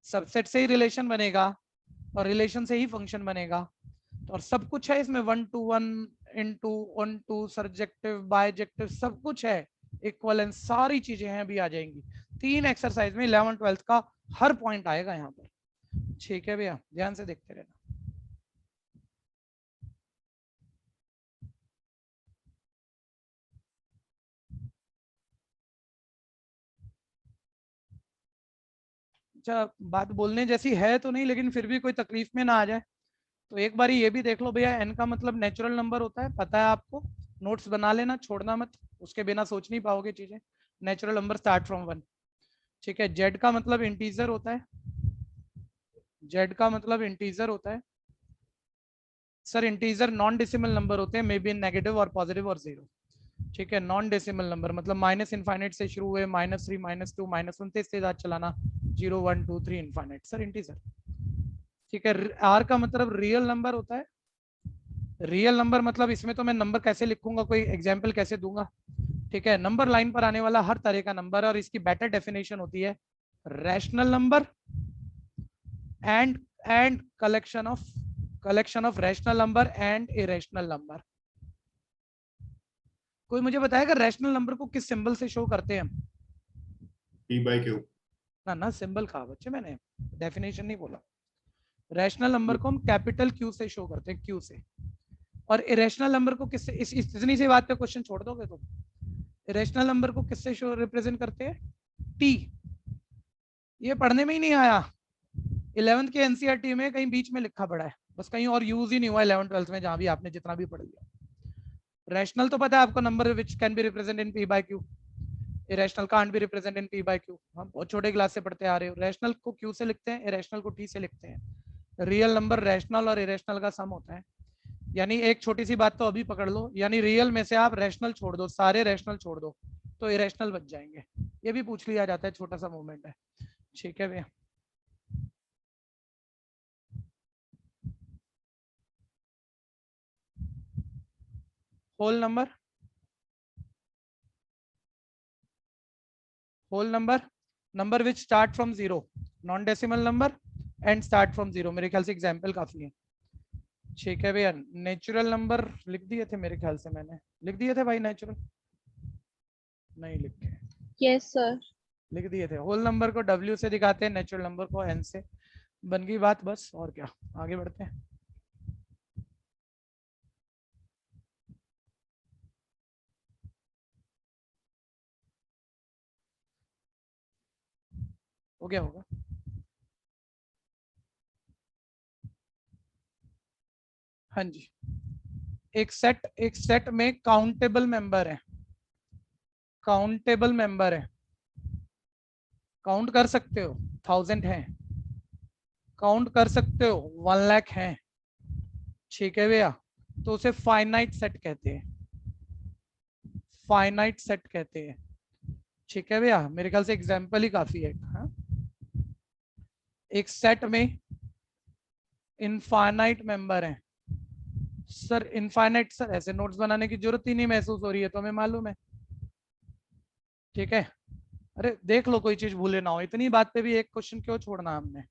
सबसेट से ही रिलेशन बनेगा और रिलेशन से ही फंक्शन बनेगा। और सब कुछ है इसमें, 1 to 1 into 1 to सर्जेक्टिव बायजेक्टिव सब कुछ है, इक्वलेंस सारी चीजें हैं, अभी आ जाएंगी 3 एक्सरसाइज में 11 12 का हर पॉइंट आएगा यहाँ पर। ठीक है भैया, ध्यान से देखते रहना। अच्छा, बात बोलने जैसी है तो नहीं, लेकिन फिर भी कोई तकलीफ में ना आ जाए तो एक बार ये भी देख लो भैया, एन का मतलब नेचुरल नंबर होता है, पता है आपको, नोट्स बना लेना, छोड़ना मत, उसके बिना सोच नहीं पाओगे चीजें। Natural number start from 1। ठीक है, जेड का मतलब इंटीजर होता है, जेड का मतलब इंटीजर होता है। Sir integer non decimal number होते हैं, मे बी नेगेटिव और पॉजिटिव और जीरो। ठीक है, नॉन डेसिमल नंबर मतलब माइनस इनफाइनाइट से शुरू हुए, -3 -2 -1 तेज आज चलाना, 0 1 2 3 इनफाइनाइट, सर इंटीजर। ठीक है, आर का मतलब रियल नंबर होता है। रियल नंबर मतलब इसमें तो मैं नंबर कैसे लिखूंगा, कोई एग्जाम्पल कैसे दूंगा। ठीक है, नंबर लाइन पर आने वाला हर तरह का नंबर, और इसकी बेटर डेफिनेशन होती है rational number and collection of rational number and irrational number. कोई मुझे बताएगा रैशनल नंबर को किस सिंबल से शो करते हैं हम? P/Q। ना सिंबल कहा बच्चे, मैंने डेफिनेशन नहीं बोला। रैशनल नंबर को हम कैपिटल क्यू से शो करते हैं, क्यू से। और इरेशनल नंबर को किससे, इतनी सी बात पे क्वेश्चन छोड़ दोगे तुम? इरेशनल नंबर को किससे शो रिप्रेजेंट करते हैं? टी। ये पढ़ने में ही नहीं आया, 11th के एनसीईआरटी में कहीं बीच में लिखा पड़ा है, बस कहीं और यूज ही नहीं हुआ 11 12 में, जहां भी आपने जितना भी पढ़ लिया। रैशनल तो पता है आपको, number which can be represent in P/Q, irrational can't be represent in P/Q। हम बहुत छोटे क्लास से पढ़ते आ रहे हो। रैशनल को क्यू से लिखते हैं, इरेशनल को टी से लिखते हैं। रियल नंबर रैशनल और इरेशनल का सम होता है। यानी एक छोटी सी बात तो अभी पकड़ लो, यानी रियल में से आप रैशनल छोड़ दो, सारे रैशनल छोड़ दो तो इरेशनल बच जाएंगे। ये भी पूछ लिया जाता है, छोटा सा मूवमेंट है। ठीक है भैया, whole number, whole number, number which start from 0, non decimal number and start from 0। मेरे ख्याल से एग्जांपल काफी है। ठीक है भैया, नेचुरल नंबर लिख दिए थे मेरे ख्याल से, मैंने लिख दिए थे भाई, नेचुरल नहीं लिखे, Yes, sir. लिख दिए थे। होल नंबर को W से दिखाते हैं, नेचुरल नंबर को N से। बन गई बात, बस और क्या, आगे बढ़ते हैं। हो गया होगा। हाँ जी, एक सेट में काउंटेबल मेंबर है, काउंटेबल मेंबर है, काउंट कर सकते हो 1000 है, काउंट कर सकते हो 1 लाख है। ठीक है भैया, तो उसे फाइनाइट सेट कहते हैं, फाइनाइट सेट कहते हैं। ठीक है भैया, मेरे ख्याल से एग्जाम्पल ही काफी है। हाँ? एक सेट में इनफाइनाइट मेंबर हैं। सर इनफाइनाइट, सर ऐसे नोट्स बनाने की जरूरत ही नहीं महसूस हो रही है, तो हमें मालूम है। ठीक है, अरे देख लो कोई चीज भूले ना हो, इतनी बात पे भी एक क्वेश्चन क्यों छोड़ना हमने।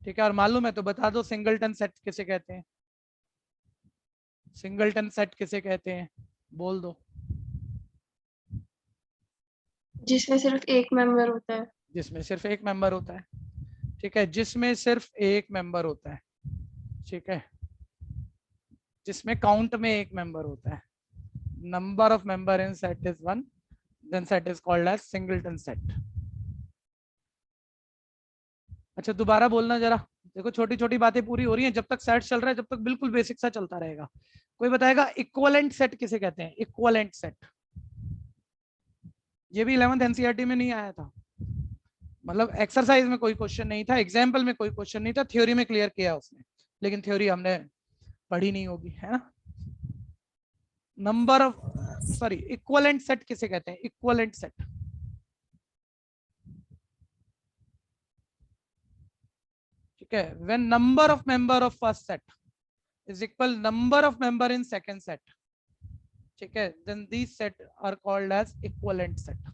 ठीक है, और मालूम है तो बता दो सिंगलटन सेट किसे कहते हैं, सिंगलटन सेट किसे कहते हैं, बोल दो। जिसमें सिर्फ एक मेंबर होता है। जिसमें सिर्फ एक मेंबर होता है। ठीक है, जिसमें सिर्फ एक मेंबर होता है। ठीक है, जिसमें काउंट में एक मेंबर होता है। Number of member in set is 1, then set is called as singleton set. अच्छा दोबारा बोलना जरा, देखो छोटी छोटी बातें पूरी हो रही हैं, जब तक सेट चल रहा है जब तक बिल्कुल बेसिक सा चलता रहेगा। कोई बताएगा इक्विवेलेंट सेट किसे कहते हैं, इक्विवेलेंट सेट। ये भी 11th एनसीईआरटी में नहीं आया था, मतलब एक्सरसाइज में कोई क्वेश्चन नहीं था, एग्जाम्पल में कोई क्वेश्चन नहीं था, थ्योरी में क्लियर किया उसने, लेकिन थ्योरी हमने पढ़ी नहीं होगी, है ना। Number of sorry equivalent set किसे कहते हैं, इक्विवेलेंट सेट। ठीक है, when number of member of first set is equal number of member in second set, ठीक है, then these set are called as equivalent set.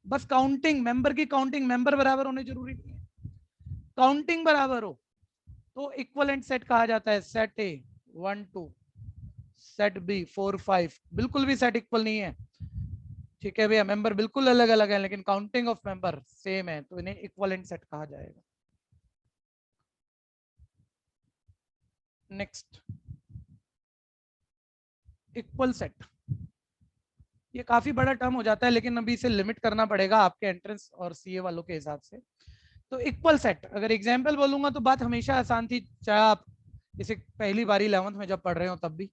बस काउंटिंग मेंबर की counting member बराबर होने जरूरी नहीं है, काउंटिंग बराबर हो तो इक्विवेलेंट सेट कहा जाता है। सेट ए 1 2, सेट बी 4 5, बिल्कुल भी सेट इक्वल नहीं है। ठीक है भैया, मेंबर बिल्कुल अलग अलग है लेकिन काउंटिंग ऑफ मेंबर सेम है, तो इन्हें इक्विवेलेंट सेट कहा जाएगा। नेक्स्ट इक्वल सेट, ये काफी बड़ा टर्म हो जाता है लेकिन अभी इसे लिमिट करना पड़ेगा आपके एंट्रेंस और सीए वालों के हिसाब से। तो इक्वल सेट अगर एग्जांपल बोलूंगा तो बात हमेशा आसान थी, चाहे आप इसे पहली बारी 11th में जब पढ़ रहे हो तब भी।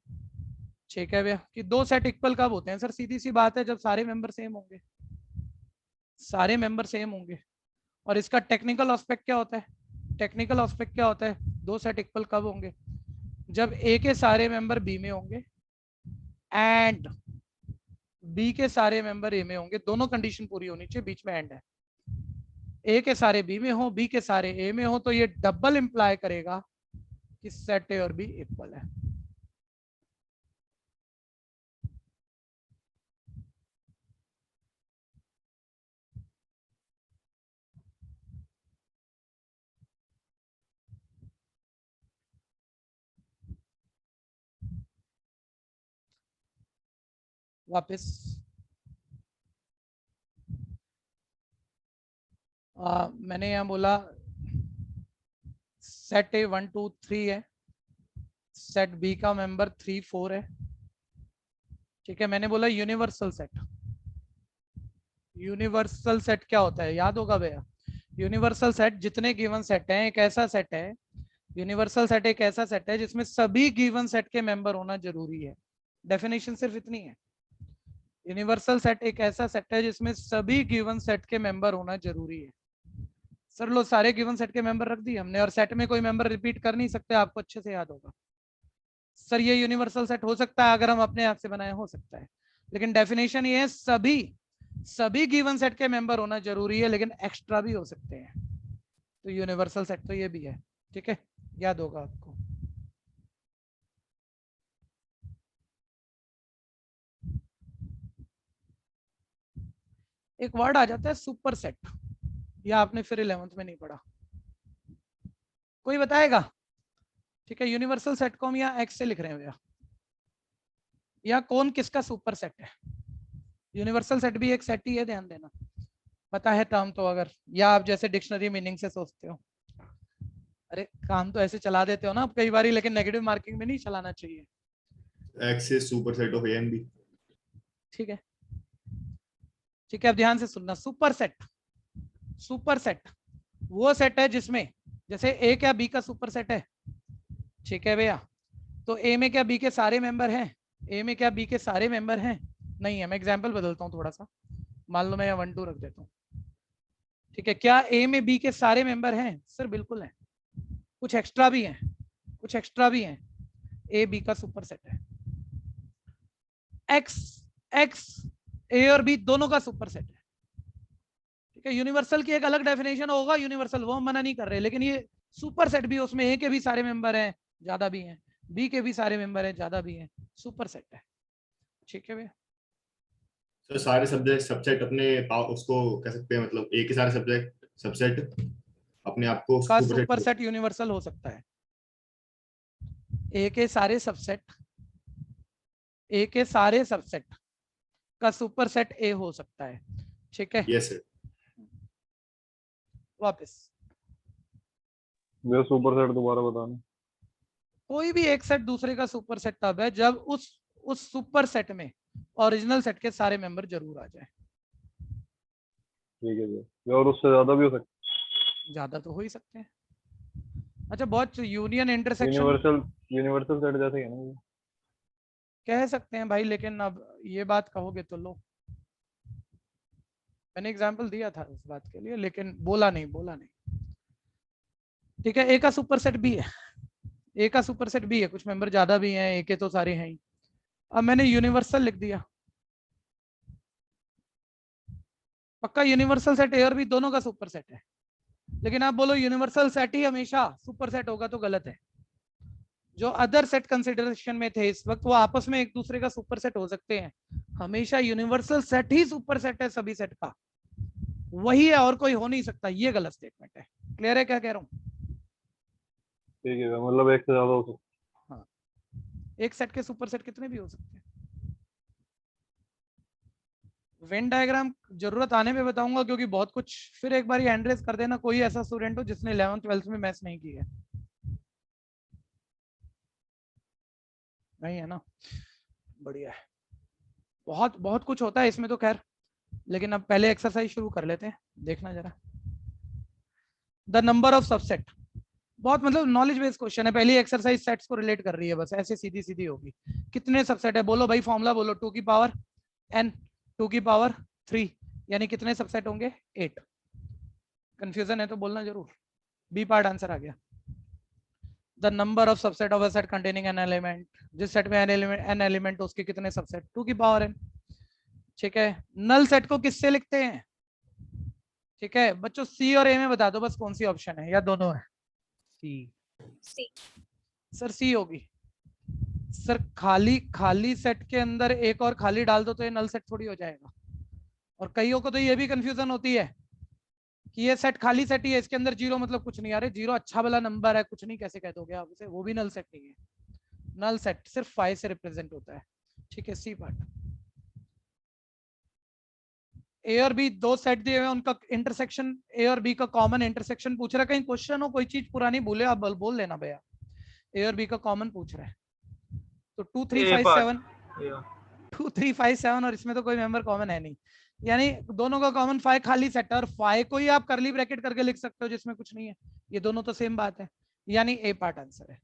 ठीक है भैया, कि दो सेट इक्वल कब होते हैं, सर सीधी सी बात है जब सारे मेंबर सेम होंगे, सारे मेंबर सेम होंगे। और इसका टेक्निकल एस्पेक्ट क्या होता है, टेक्निकल एस्पेक्ट क्या होता है, दो सेट इक्वल कब होंगे, जब ए के सारे मेंबर बी में होंगे एंड बी के सारे मेंबर ए में होंगे, दोनों कंडीशन पूरी होनी चाहिए, बीच में एंड है। ए के सारे बी में हो, बी के सारे ए में हो, तो ये डबल इंप्लाई करेगा कि सेट ए और बी इक्वल है। वापस मैंने यहां बोला सेट ए 1 2 3 है, सेट बी का मेंबर 3 4 है। ठीक है, मैंने बोला यूनिवर्सल सेट। यूनिवर्सल सेट क्या होता है, याद होगा भैया, यूनिवर्सल सेट जितने गिवन सेट हैं एक ऐसा सेट है, यूनिवर्सल सेट एक ऐसा सेट है जिसमें सभी गिवन सेट के मेंबर होना जरूरी है। डेफिनेशन सिर्फ इतनी है, यूनिवर्सल सेट एक ऐसा सेट है जिसमें सभी गिवन सेट के मेंबर होना जरूरी है। सर लो सारे गिवन सेट के मेंबर रख दिए हमने और सेट में कोई मेंबर रिपीट कर नहीं सकते, आपको अच्छे से याद होगा। सर ये यूनिवर्सल सेट हो सकता है अगर हम अपने आप से बनाए, हो सकता है, लेकिन डेफिनेशन ये है सभी गिवन सेट के मेंबर होना जरूरी है, लेकिन एक्स्ट्रा भी हो सकते हैं, तो यूनिवर्सल सेट तो ये भी है। ठीक है, याद होगा आपको। एक वर्ड आ जाता है सुपर सेट, या आपने फिर 11th में नहीं पढ़ा, कोई बताएगा। ठीक है, यूनिवर्सल सेट को हम यहाँ एक्स से लिख रहे हैं भैया, या कौन किसका सुपर सेट है, यूनिवर्सल सेट भी एक सेट ही है, ध्यान देना, पता है टर्म तो अगर, या आप जैसे डिक्शनरी मीनिंग से सोचते हो। अरे काम तो ऐसे चला देते हो ना आप कई बारी, लेकिन नेगेटिव मार्किंग में नहीं चलाना चाहिए। X is super set of A and B. ठीक है, ठीक है, अब ध्यान से सुनना, सुपर सेट, सुपर सेट वो सेट है जिसमें जैसे ए क्या बी का सुपर सेट है। ठीक है भैया, तो ए में क्या बी के सारे मेंबर हैं, ए में क्या बी के सारे मेंबर हैं, नहीं है। मैं एग्जांपल बदलता हूँ थोड़ा सा, मान लो मैं यहाँ 1 2 रख देता हूँ। ठीक है, क्या ए में बी के सारे मेंबर हैं, सर बिल्कुल है, कुछ एक्स्ट्रा भी हैं, कुछ एक्स्ट्रा भी हैं, ए बी का सुपर सेट है। एक्स ए और बी दोनों का सुपर सेट है। ठीक है, यूनिवर्सल की एक अलग डेफिनेशन होगा, यूनिवर्सल वो हम मना नहीं कर रहे, लेकिन ये सुपर सेट भी, उसमें ए के भी सारे मेंबर हैं, ज्यादा भी हैं, बी के भी सारे मेंबर हैं, ज्यादा भी हैं, सुपर सेट है। ठीक है भैया। तो सारे सब्जेक्ट सबसेट अपने उसको कह सकते हैं, मतलब एक ही सारे सब्जेक्ट सबसेट अपने आप को का सुपरसेट। सुपर सेट यूनिवर्सल हो सकता है, ए के सारे सबसेट, ए के सारे सबसेट का सुपर सेट ए हो सकता है। ठीक है। Yes sir. वापस भैया सुपर सेट दोबारा बताना। कोई भी एक सेट दूसरे का सुपर सेट तब है जब उस सुपर सेट में ओरिजिनल सेट के सारे मेंबर जरूर आ जाए। ठीक है भैया, और उससे ज्यादा भी हो सकता ज्यादा तो हो ही सकते हैं। अच्छा, बहुत यूनियन है। इंटरसेक्शन यूनिवर्सल सेट जैसे ही है ना भैया? कह सकते हैं भाई, लेकिन अब ये बात कहोगे तो लो, मैंने एग्जांपल दिया था उस बात के लिए, लेकिन बोला नहीं। ठीक है, ए का सुपर सेट भी है, ए का सुपर सेट भी है, कुछ मेंबर ज्यादा भी हैं, ए के तो सारे हैं ही। अब मैंने यूनिवर्सल लिख दिया, पक्का यूनिवर्सल सेट ए और बी दोनों का सुपर सेट है, लेकिन आप बोलो यूनिवर्सल सेट ही हमेशा सुपर सेट होगा तो गलत है। जो अदर सेट कंसिडरेशन में थे इस वक्त, वो आपस में एक दूसरे का सुपर सेट हो सकते हैं, हमेशा यूनिवर्सल सेट ही सुपर सेट है सभी सेट का, वही है और कोई हो नहीं सकता, ये गलत स्टेटमेंट है। क्लियर है क्या कह रहा हूँ? ठीक है भैया, मतलब एक से ज्यादा हो सकता हाँ, एक सेट के सुपर सेट कितने भी हो सकते हैं। वेन डायग्राम जरूरत आने पे बताऊंगा, क्योंकि बहुत कुछ, फिर एक बार हैंड रेज कर देना कोई ऐसा स्टूडेंट हो जिसने 11th 12th में मैथ्स नहीं की है। नहीं है ना? बढ़िया है। बहुत बहुत कुछ होता है इसमें तो खैर, लेकिन अब पहले एक्सरसाइज शुरू कर लेते हैं, देखना जरा। द नंबर ऑफ सबसेट, बहुत मतलब नॉलेज बेस्ड क्वेश्चन है, पहली एक्सरसाइज सेट्स को रिलेट कर रही है बस, ऐसे सीधी सीधी होगी। कितने सबसेट है बोलो भाई, फॉर्मूला बोलो, 2 की पावर n 2 की पावर 3, यानी कितने सबसेट होंगे? 8। कंफ्यूजन है तो बोलना जरूर। बी पार्ट आंसर आ गया। The number of subset of a set containing an element, जिस सेट में एन एलिमेंट उसके कितने सबसेट? 2 की पावर n। ठीक है, नल सेट को किससे लिखते हैं? ठीक है बच्चों, सी और ए में बता दो बस कौन सी ऑप्शन है, या दोनों है? सी। सर सी होगी सर, खाली सेट के अंदर एक और खाली डाल दो तो ये नल सेट थोड़ी हो जाएगा। और कईयों को तो ये भी कंफ्यूजन होती है कि ये सेट खाली सेट ही है, इसके अंदर जीरो मतलब कुछ नहीं। अरे जीरो अच्छा वाला नंबर है, कुछ नहीं कैसे कह दोगे आप उसे, वो भी नल सेट नहीं है। नल सेट सिर्फ 5 से रिप्रेजेंट होता है। ठीक है, सी पार्ट। ए और बी दो सेट दिए हुए, उनका इंटरसेक्शन, ए और बी का कॉमन इंटरसेक्शन पूछ रहा है। कहीं क्वेश्चन हो, कोई चीज पुरानी भूले आप बोल लेना भैया। ए और बी का कॉमन पूछ रहा है, तो 2 3 5 7 2 3 5 7, और इसमें तो कोई मेंबर कॉमन है नहीं, यानी दोनों का कॉमन 5 खाली सेट है, और 5 को ही आप करली ब्रैकेट करके लिख सकते हो जिसमें कुछ नहीं है, ये दोनों तो सेम बात है, यानी ए पार्ट आंसर है।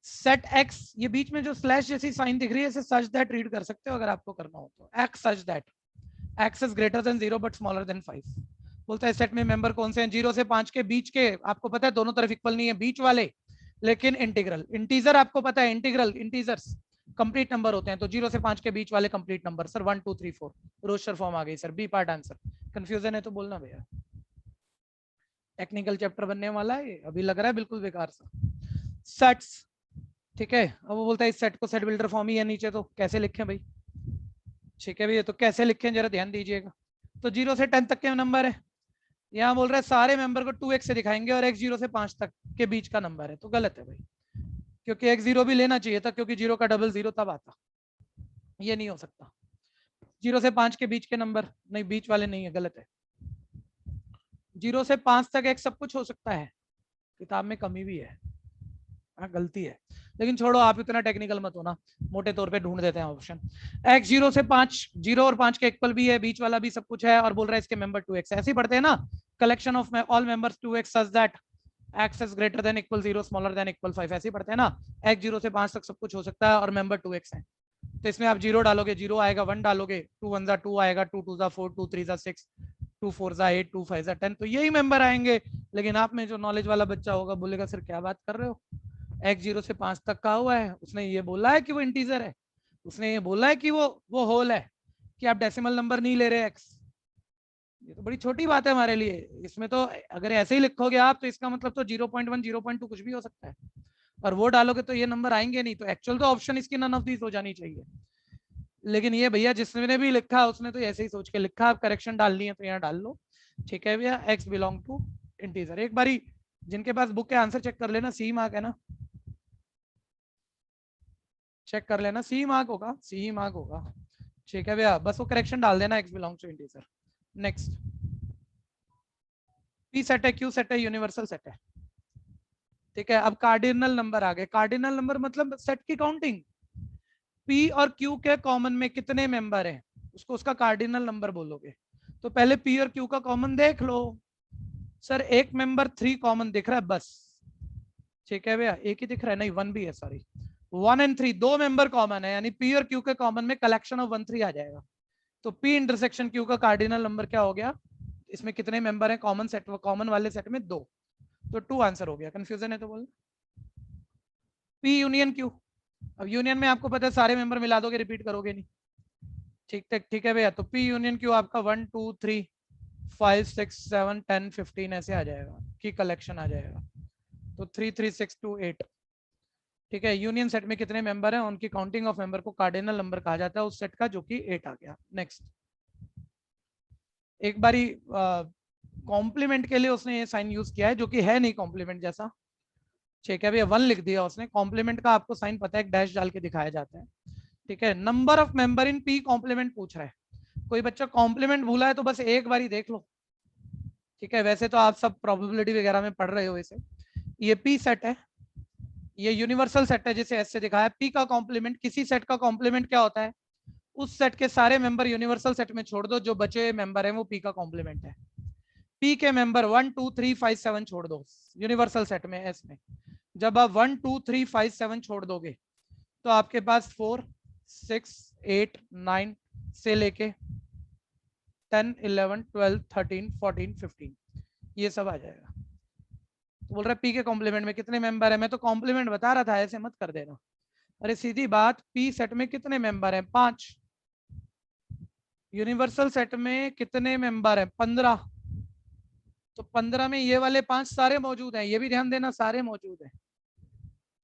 सेट x, ये बीच में जो स्लैश जैसी साइन दिख रही है, इसे सच दैट रीड कर सकते हो अगर आपको करना हो तो। x such that x is greater than 0 but smaller than 5। बोलता है सेट में मेंबर कौन से हैं? 0 से 5 के बीच के, आपको पता है दोनों तरफ इक्वल नहीं है बीच वाले, लेकिन इंटीग्रल, इंटीजर आपको पता है, इंटीग्रल इंटीजर्स कंप्लीट नंबर होते हैं, तो 0 से 5 के बीच वाले complete number. Sir 1 2 3 4 roster form आ गई sir, B part answer. Confusion है तो बोलना भैया, टेक्निकल चैप्टर बनने वाला है, अभी लग रहा है बिल्कुल बेकार सा। सेट्स, ठीक है, अब वो बोलता है इस सेट को सेट बिल्डर फॉर्म ही है नीचे, तो कैसे लिखें भाई? ठीक है भैया, तो कैसे लिखें जरा ध्यान दीजिएगा। तो 0 से 10 तक के नंबर है, यहाँ बोल रहा है सारे मेंबर को 2x से दिखाएंगे, और x 0 से 5 तक के बीच का नंबर है, तो गलत है भाई, क्योंकि x 0 भी लेना चाहिए था, क्योंकि 0 का डबल 0 तब आता, ये नहीं हो सकता। 0 से 5 के बीच के नंबर नहीं, बीच वाले नहीं है, गलत है। 0 से 5 तक x सब कुछ हो सकता है, किताब में कमी भी है, हाँ गलती है, लेकिन छोड़ो आप इतना टेक्निकल मत होना, मोटे तौर पे ढूंढ देते हैं ऑप्शन। x 0 से 5, 0 और 5 के इक्वल भी है, बीच वाला भी सब कुछ है, और बोल रहा है इसके मेंबर 2x, ऐसे ही पढ़ते हैं ना, collection of all members 2x such that x is greater than equal 0 smaller than equal 5, ऐसे ही पढ़ते हैं ना। x 0 से 5 तक सब कुछ हो सकता है और मेंबर 2x है, तो इसमें आप 0 डालोगे 0 आएगा, 1 डालोगे 2 1 जा 2 आएगा, 2 2 जा 4, 2 3 जा 6, 2 4 जा 8, 2 5 जा 10, तो यही मेंबर आएंगे। लेकिन आप में जो नॉलेज वाला बच्चा होगा बोलेगा सर क्या बात कर रहे हो, x 0 से 5 तक का हुआ है, उसने ये बोला है कि वो इंटीजर है, उसने ये बोला है कि वो होल है, कि आप डेसिमल नंबर नहीं ले रहे x, ये तो बड़ी छोटी बात है हमारे लिए। इसमें तो अगर ऐसे ही लिखोगे आप तो इसका मतलब तो 0.1 0.2 कुछ भी हो सकता है, और वो डालोगे तो ये नंबर आएंगे नहीं। तो एक्चुअल तो ऑप्शन इसकी नन ऑफ दीस हो जानी चाहिए। लेकिन ये भैया जिसने भी लिखा उसने तो ऐसे ही सोच के लिखा, आप करेक्शन डालनी है तो यहाँ डाल लो। ठीक है भैया, x बिलोंग टू इंटीजर। एक बारी जिनके पास बुक के आंसर चेक कर लेना, सी मार्क है ना, चेक कर लेना, सी मार्क होगा, सी मार्क होगा। ठीक है भैया, बस वो करेक्शन डाल देना, x belong to integer. Next, p set है, q सेट है, यूनिवर्सल सेट है। ठीक है, अब कार्डिनल नंबर आ गए। कार्डिनल नंबर मतलब सेट की काउंटिंग। p और q के कॉमन में कितने मेंबर हैं उसको उसका कार्डिनल नंबर बोलोगे। तो पहले p और q का कॉमन देख लो। सर एक मेंबर 3 कॉमन दिख रहा है बस। ठीक है भैया, एक ही दिख रहा है, नहीं 1 भी है, सॉरी 1 एंड 3 दो मेंबर कॉमन है, यानी p और q के कॉमन में कलेक्शन ऑफ 1 3 आ जाएगा। तो p इंटरसेक्शन q का कार्डिनल नंबर क्या हो गया, इसमें कितने मेंबर हैं कॉमन सेट, कॉमन वाले सेट में 2, तो 2 आंसर हो गया। कंफ्यूजन है तो बोल। p यूनियन q, अब यूनियन में आपको पता है सारे मेंबर मिला दोगे, रिपीट करोगे नहीं। ठीक है भैया, तो p यूनियन q आपका 1 2 3 5 6 7 10 15 ऐसे आ जाएगा, की कलेक्शन आ जाएगा। तो 3 3 6 2 8। ठीक है, यूनियन सेट में कितने मेंबर हैं उनकी काउंटिंग ऑफ मेंबर को कार्डिनल नंबर कहा जाता है उस सेट का, जो कि 8 आ गया। नेक्स्ट, एक बारी कॉम्प्लीमेंट के लिए उसने ये साइन यूज किया है जो कि है नहीं कॉम्प्लीमेंट जैसा। ठीक है भैया, 1 लिख दिया उसने। कॉम्प्लीमेंट का आपको साइन पता है, एक डैश डाल के दिखाया जाता है। ठीक है, number of member in P complement पूछ रहा है। कोई बच्चा कॉम्प्लीमेंट भूला है तो बस एक बार ही देख लो। ठीक है, वैसे तो आप सब प्रोबेबिलिटी वगैरह में पढ़ रहे हो इसे। ये पी सेट है, ये यूनिवर्सल सेट है जिसे एस से दिखाया। पी का कॉम्प्लीमेंट, किसी सेट का कॉम्प्लीमेंट क्या होता है, उस सेट के सारे मेंबर यूनिवर्सल सेट में छोड़ दो, जो बचे मेंबर हैं वो पी का कॉम्प्लीमेंट है। पी के मेंबर 1 2 3 5 7 छोड़ दो यूनिवर्सल सेट में, एस में। जब आप 1 2 3 5 7 छोड़ दोगे तो आपके पास 4 6 8 9 से लेके 10 11 12 13 14 15 ये सब आ जाएगा। तो बोल रहा है पी के कॉम्प्लीमेंट में कितने मेंबर है, मैं तो कॉम्प्लीमेंट बता रहा था, ऐसे मत कर देना। अरे सीधी बात, पी सेट में कितने मेंबर हैं, 5। यूनिवर्सल सेट में कितने मेंबर हैं, 15। तो 15 में ये वाले 5 सारे मौजूद हैं, ये भी ध्यान देना सारे मौजूद हैं।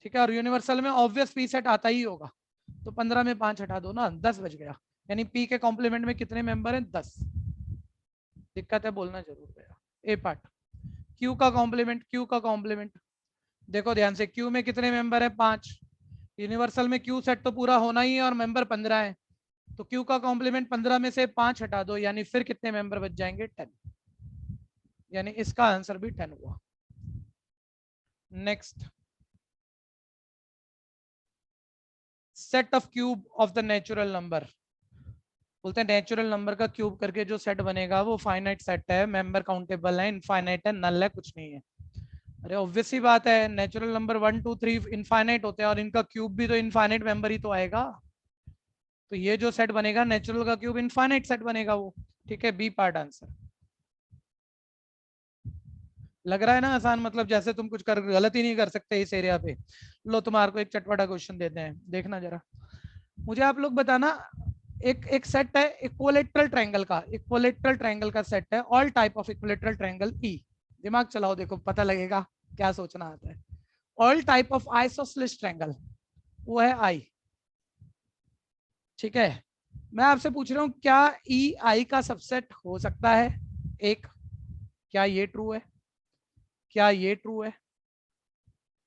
ठीक है, और यूनिवर्सल में ऑब्वियस पी सेट आता ही होगा, तो 15 में 5 हटा दो ना, 10 बच गया। यानी पी के कॉम्प्लीमेंट में कितने मेंबर हैं, 10। दिक्कत है, बोलना जरूर गया। ए पार्ट, क्यू का कॉम्प्लीमेंट, क्यू का कॉम्प्लीमेंट देखो ध्यान से, क्यू में कितने मेंबर है, 5। यूनिवर्सल में क्यू सेट तो पूरा होना ही है और मेंबर 15 है, तो क्यू का कॉम्प्लीमेंट 15 में से 5 हटा दो, यानी फिर कितने मेंबर बच जाएंगे, 10। यानी इसका आंसर भी 10 हुआ। Next, set of cube of the natural number. बोलते हैं नेचुरल नंबर का क्यूब करके जो सेट बनेगा वो फाइनाइट सेट है, मेंबर काउंटेबल है, इनफाइनाइट है, नल है, कुछ नहीं है। अरे ऑब्वियस ही बात है, नेचुरल नंबर 1 2 3 इनफाइनाइट होते हैं और इनका क्यूब भी तो इनफाइनाइट मेंबर ही तो आएगा। तो ये जो सेट बनेगा नेचुरल का क्यूब इनफाइनाइट सेट बनेगा वो। ठीक है, बी पार्ट आंसर। लग रहा है ना आसान, मतलब जैसे तुम कुछ कर गलत ही नहीं कर सकते इस एरिया पे। लो तुम्हारे को एक चटपटा क्वेश्चन देते हैं, देखना जरा। मुझे आप लोग बताना, एक सेट है इक्विलेटरल ट्रायंगल का, इक्विलेटरल ट्रायंगल का सेट है, all type of equilateral triangle ई। दिमाग चलाओ, देखो पता लगेगा क्या सोचना आता है। All type of isosceles triangle वो है आई। ठीक है, मैं आपसे पूछ रहा हूं क्या ई आई का सबसेट हो सकता है, एक, क्या ये ट्रू है, क्या ये ट्रू है,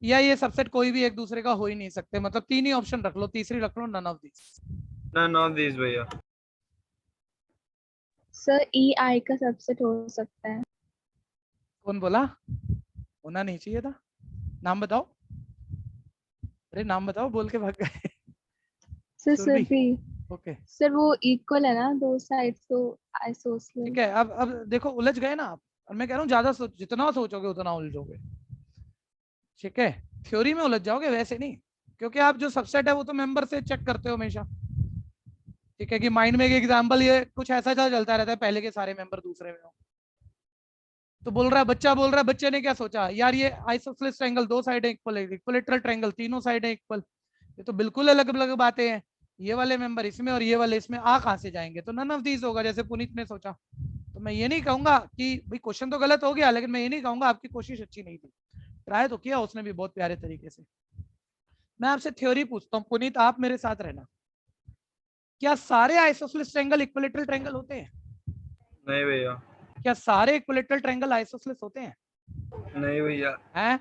या ये सबसेट कोई भी एक दूसरे का हो ही नहीं सकते। मतलब 3 ही ऑप्शन रख लो, तीसरी रख लो none of this. None of these भैया। सर ई आई का सबसेट हो सकता है। कौन बोला, होना नहीं चाहिए था, नाम बताओ। अरे नाम बताओ, बोल के भाग गए। सर सुरभि, सभी ओके सर वो इक्वल है ना दो साइड, तो आइसोसेलेस। ठीक है। अब देखो उलझ गए ना आप, और मैं कह रहा हूँ ज्यादा जितना सोचोगे उतना उलझोगे। ठीक है, थ्योरी में उलझ जाओगे, वैसे नहीं, क्योंकि आप जो सबसेट है वो तो मेंबर से चेक करते हो हमेशा। ठीक है, कि माइंड में एक एग्जांपल ये कुछ ऐसा चलता रहता है, पहले के सारे मेंबर दूसरे में हो। तो बोल रहा है बच्चा, बोल रहा है बच्चे ने क्या सोचा यार, ये आइसोसेलेस ट्रायंगल दो साइड इक्वल है, इक्विलेटरल ट्रायंगल तीनों साइड इक्वल, ये तो बिल्कुल अलग अलग बातें हैं। ये वाले मेंबर इसमें और ये वाले इसमें आ कहां से जाएंगे, तो नन ऑफ दीज होगा, जैसे पुनीत ने सोचा। तो मैं ये नहीं कहूंगा कि भाई क्वेश्चन तो गलत हो गया, लेकिन मैं ये नहीं कहूंगा आपकी कोशिश अच्छी नहीं थी। ट्राई तो किया उसने भी बहुत प्यारे तरीके से। मैं आपसे थ्योरी पूछता हूँ पुनीत, आप मेरे साथ रहना। क्या सारे आइसोसेलेस ट्रायंगल इक्विलैटरल ट्रायंगल होते हैं? नहीं भैया। क्या सारे इक्विलैटरल ट्रायंगल आइसोसेलेस होते हैं? नहीं भैया। हैं?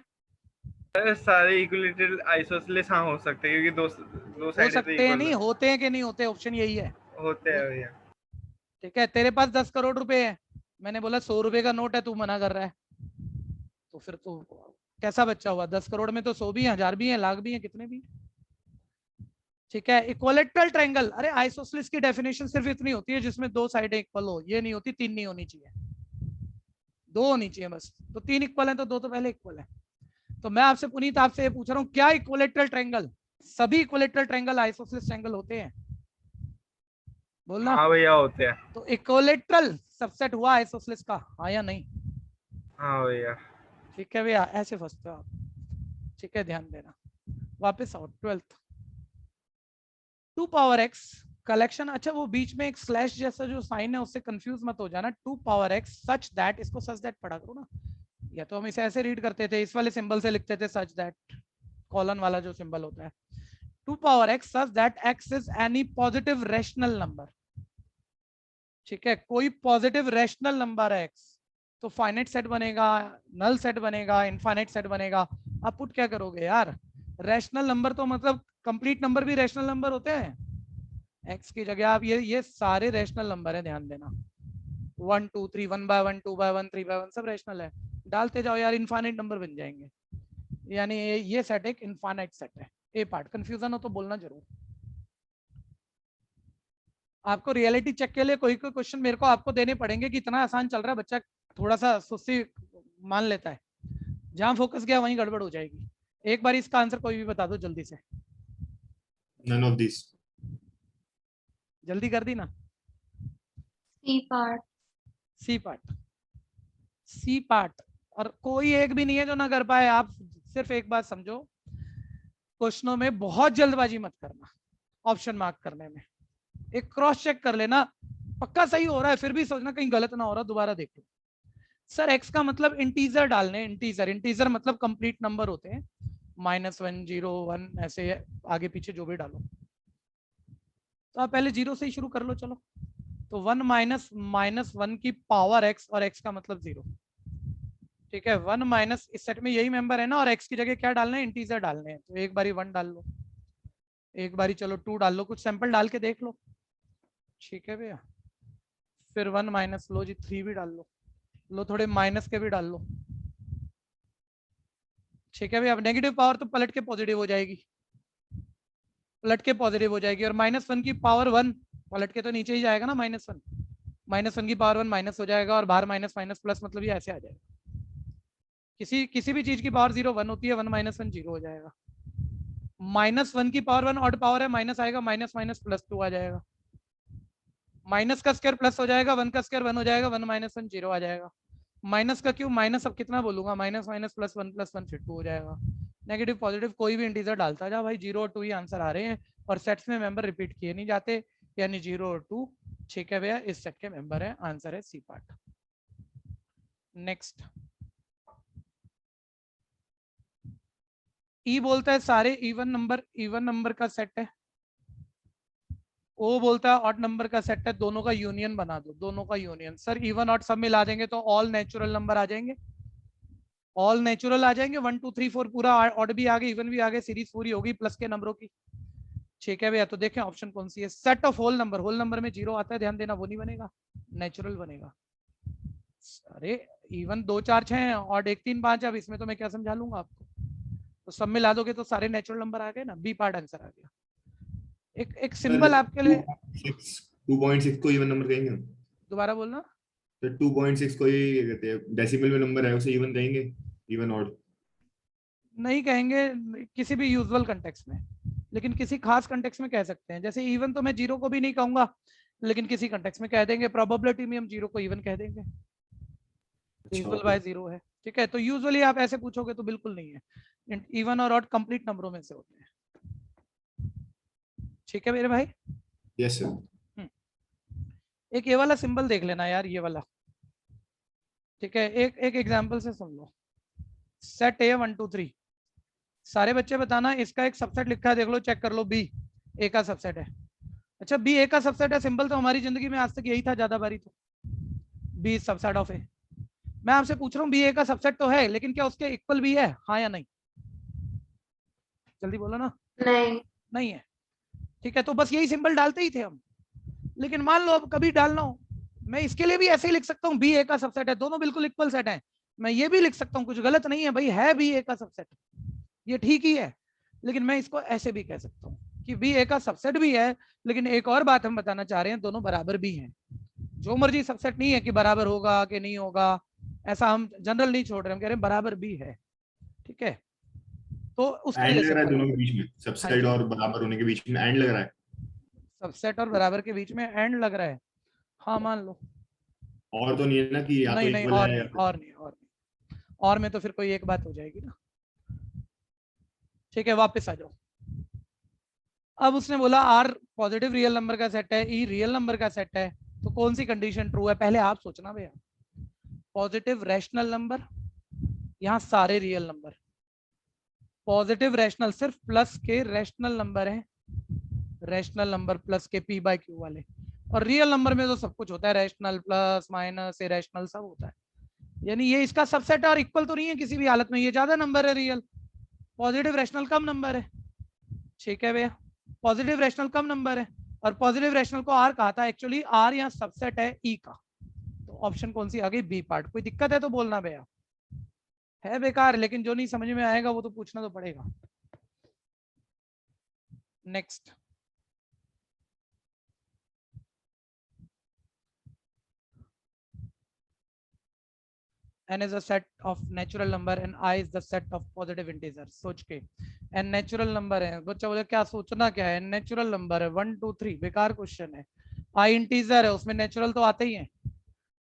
सारे इक्विलैटरल आइसोसेलेस हाँ हो सकते हैं, क्योंकि दो हो साइड तो सकते हैं, इक्वल नहीं होते हैं कि नहीं होते, ऑप्शन यही है। होते हैं भैया। ठीक है, तेरे पास 10 करोड़ रुपए है, मैंने बोला 100 रुपए का नोट है, तू मना कर रहा है, तो फिर तो कैसा बच्चा हुआ? 10 करोड़ में तो 100 भी है, 1000 भी है, लाख भी है, कितने भी। ठीक है, इक्विलैटरल ट्रायंगल, अरे आइसोसेलेस की डेफिनेशन सिर्फ इतनी होती है जिसमें दो साइडें इक्वल हो, ये नहीं होती, तीन नहीं होनी चाहिए, दो होनी चाहिए बस। तो तीन इक्वल है तो दो तो पहले इक्वल है। तो मैं आपसे पुनीत आपसे ये पूछ रहा हूँ, क्या इक्विलैटरल ट्रायंगल, सभी इक्विलैटरल ट्रायंगल आइसोसेलेस ट्रायंगल होते हैं? बोलना। हाँ भैया होते हैं। तो इक्विलैटरल सबसेट हुआ आइसोसेलेस का, हाँ या नहीं? हाँ भैया। ठीक है भैया, ऐसे फंसते हो आप। ठीक है, ध्यान देना। वापस आओ 12th। 2 पावर x कलेक्शन, अच्छा वो बीच में एक स्लैश जैसा जो साइन है उससे कंफ्यूज मत हो जाना। 2 पावर x सच दैट, इसको सच दैट पढ़ा करो ना, या तो हम इसे ऐसे रीड करते थे, इस वाले सिंबल से लिखते थे सच दैट, कॉलन वाला जो सिंबल होता है। 2 power x such that x is any positive rational number. ठीक है, कोई पॉजिटिव रैशनल नंबर है x, तो फाइनाइट सेट बनेगा, नल सेट बनेगा, इनफाइनाइट सेट बनेगा। आप पुट क्या करोगे यार? रैशनल नंबर तो मतलब कंप्लीट नंबर भी रैशनल नंबर होते हैं, x की जगह आप ये सारे रैशनल नंबर है, ध्यान देना। 1 2 3 1 बाय 1 2 बाय 1 3 बाय 1 सब रैशनल है, डालते जाओ यार, इनफाइनाइट नंबर बन जाएंगे। यानी ये सेट एक इनफाइनाइट सेट है। ए पार्ट कंफ्यूजन हो तो बोलना जरूर। आपको रियलिटी चेक के लिए कोई कोई क्वेश्चन मेरे को आपको देने पड़ेंगे कि इतना आसान चल रहा है, बच्चा थोड़ा सा सुस्ती मान लेता है, जहां फोकस गया वहीं गड़बड़ हो जाएगी। एक बार इसका आंसर कोई भी बता दो जल्दी से। None of these. जल्दी कर दी ना। C part. C part, C part, और कोई एक भी नहीं है जो ना कर पाए। आप सिर्फ एक बात समझो, क्वेश्चनों में बहुत जल्दबाजी मत करना ऑप्शन मार्क करने में, एक क्रॉस चेक कर लेना, पक्का सही हो रहा है, फिर भी सोचना कहीं गलत ना हो रहा, दोबारा देख लो। सर एक्स का मतलब इंटीजर डालने, इंटीजर, इंटीजर मतलब कंप्लीट नंबर होते हैं, -1 0 1 ऐसे आगे पीछे जो भी डालो। तो आप पहले 0 से ही शुरू कर लो, चलो। तो 1 -1 की पावर x, और x का मतलब 0। ठीक है, 1 माइनस, इस सेट में यही मेंबर है ना, और x की जगह क्या डालना है? इंटीजर डालने हैं। तो एक बारी 1 डाल लो, एक बारी चलो 2 डाल लो, कुछ सैंपल डाल के देख लो। ठीक है भैया, फिर 1 माइनस लो जी, 3 भी डाल लो थोड़े माइनस के भी डाल लो। ठीक है भैया, अब नेगेटिव पावर तो पलट के पॉजिटिव हो जाएगी, पलट के पॉजिटिव हो जाएगी, और -1 की पावर 1 पलट के तो नीचे ही जाएगा ना, -1, -1 की पावर 1 माइनस हो जाएगा, और बाहर माइनस माइनस प्लस, मतलब ये ऐसे आ जाएगा। किसी भी चीज की पावर 0 1 होती है, 1 -1 0 हो जाएगा। -1 की पावर 1 ऑड पावर है, माइनस आएगा, माइनस माइनस प्लस 2 आ जाएगा, माइनस का स्क्वायर प्लस हो जाएगा, 1 का स्क्वायर 1 हो जाएगा, 1 -1 0 आ जाएगा, माइनस का क्यूब माइनस, अब कितना बोलूंगा, माइनस माइनस प्लस 1 + 1 फिर 2 हो जाएगा। नेगेटिव पॉजिटिव कोई भी इंटीजर डालता जा भाई, 0 और 2 ही आंसर आ रहे हैं, और सेट्स में मेंबर रिपीट किए नहीं जाते, यानी 0 और 2 ठीक है भैया इस सेट के मेंबर है, आंसर है सी पार्ट। नेक्स्ट, ई बोलता है सारे इवन नंबर का सेट है, ओ बोलता है ऑड नंबर का सेट है, दोनों का यूनियन बना दो, दोनों का यूनियन। सर इवन ऑड सब मिला देंगे तो ऑल नेचुरल नंबर आ जाएंगे, ऑल नेचुरल आ जाएंगे, 1 2 3 4 पूरा ऑड भी आ गए, इवन भी आ गए, सीरीज पूरी होगी प्लस के नंबरों की। ठीक है भैया, तो देखें ऑप्शन कौन सी है, सेट ऑफ होल नंबर में 0 आता है, ध्यान देना, वो नहीं बनेगा, नेचुरल बनेगा। अरे इवन 2 4 6 हैं, ऑड 1 3 5, अब इसमें तो मैं क्या समझा लूंगा आपको, तो सब मिला दोगे तो सारे नेचुरल नंबर आ गए ना, बी पार्ट आंसर आ गया। एक सिंबल आपके लिए, 2.6 को इवन नंबर कहेंगे हम? दोबारा बोलना। तो 2.6 को ही क्या कहते हैं, डेसिमल में नंबर है उसे इवन कहेंगे, इवन ऑड नहीं कहेंगे किसी भी यूजुअल कंटेक्स्ट में, लेकिन किसी खास कंटेक्स्ट में कह सकते हैं। जैसे इवन तो मैं 0 को भी नहीं कहूंगा, लेकिन किसी कंटेक्स्ट में कह देंगे, प्रोबेबिलिटी में हम 0 को इवन कह देंगे, डिविजिबल बाय 0 है। ठीक है, तो यूजुअली आप ऐसे पूछोगे तो बिल्कुल नहीं है, इवन और ऑड कंप्लीट नंबरों में से होते हैं। ठीक है मेरे भाई। Yes sir. एक ये वाला सिंबल देख लेना यार, ये वाला ठीक है, एक एक एग्जांपल से सुन लो। सेट ए 1 2 3, सारे बच्चे बताना इसका एक सबसेट लिखा है, देख लो, चेक कर लो, बी ए का सबसेट है। अच्छा, बी ए का सबसेट है, सिंपल, तो हमारी जिंदगी में आज तक यही था ज्यादा बारी, तो बी सबसेट ऑफ ए। मैं आपसे पूछ रहा हूँ बी ए का सबसेट तो है, लेकिन क्या उसके इक्वल भी है, हाँ या नहीं? जल्दी बोलो ना। नहीं। नहीं है। ठीक है, तो बस यही सिंबल डालते ही थे हम। लेकिन मान लो अब कभी डालना हो, मैं इसके लिए भी ऐसे ही लिख सकता हूँ, बी ए का सबसेट है, दोनों बिल्कुल इक्वल सेट है। मैं ये भी लिख सकता हूँ, कुछ गलत नहीं है भाई, है बी ए का सबसेट, ये ठीक ही है। लेकिन मैं इसको ऐसे भी कह सकता हूँ कि बी ए का सबसेट भी है, लेकिन एक और बात हम बताना चाह रहे हैं, दोनों बराबर भी हैं। जो मर्जी सबसेट नहीं है कि बराबर होगा कि नहीं होगा, ऐसा हम जनरल नहीं छोड़ रहे, हम कह रहे हैं बराबर भी है। ठीक है, तो उसके एंड लिए लग रहा है सिंपल दोनों के बीच में, हाँ सबसेट जी, और बराबर होने के बीच में एंड लग रहा है। सबसेट और बराबर के बीच में एंड लग रहा है, हाँ मान लो। और तो नहीं है ना कि या तो नहीं नहीं, इक्वल और है या नहीं, फिर और नहीं, और नहीं, और में तो फिर कोई एक बात हो जाएगी ना। ठीक है, वापस आ जाओ। अब उसने बोला आर पॉजिटिव रियल नंबर का सेट है, ई रियल नंबर का सेट है, तो कौन सी कंडीशन ट्रू है? पहले आप सोचना भैया। पॉजिटिव रैशनल नंबर, यहाँ सारे रियल नंबर, पॉजिटिव रैशनल सिर्फ प्लस के रैशनल नंबर है, रैशनल नंबर प्लस के पी बाय क्यू वाले, और रियल नंबर में तो सब कुछ होता है, रैशनल प्लस माइनस इरेशनल सब होता है। यानी ये इसका सबसेट और इक्वल तो नहीं है किसी भी हालत में, ये ज्यादा नंबर है रियल, पॉजिटिव रैशनल कम नंबर है। ठीक है भैया, पॉजिटिव रैशनल कम नंबर है, और पॉजिटिव रैशनल को आर कहा था, एक्चुअली आर यहाँ सबसेट है ई का, तो ऑप्शन कौन सी आ गई? B part. कोई दिक्कत है तो बोलना भैया, है बेकार, लेकिन जो नहीं समझ में आएगा वो तो पूछना तो पड़ेगा। Next, n is a set of natural number and I is the set of positive integers। सोच के n नेचुरल नंबर है, बच्चा बोले क्या सोचना क्या है, n नेचुरल नंबर है 1 2 3, बेकार क्वेश्चन है। I इंटीजर है, उसमें नेचुरल तो आते ही हैं,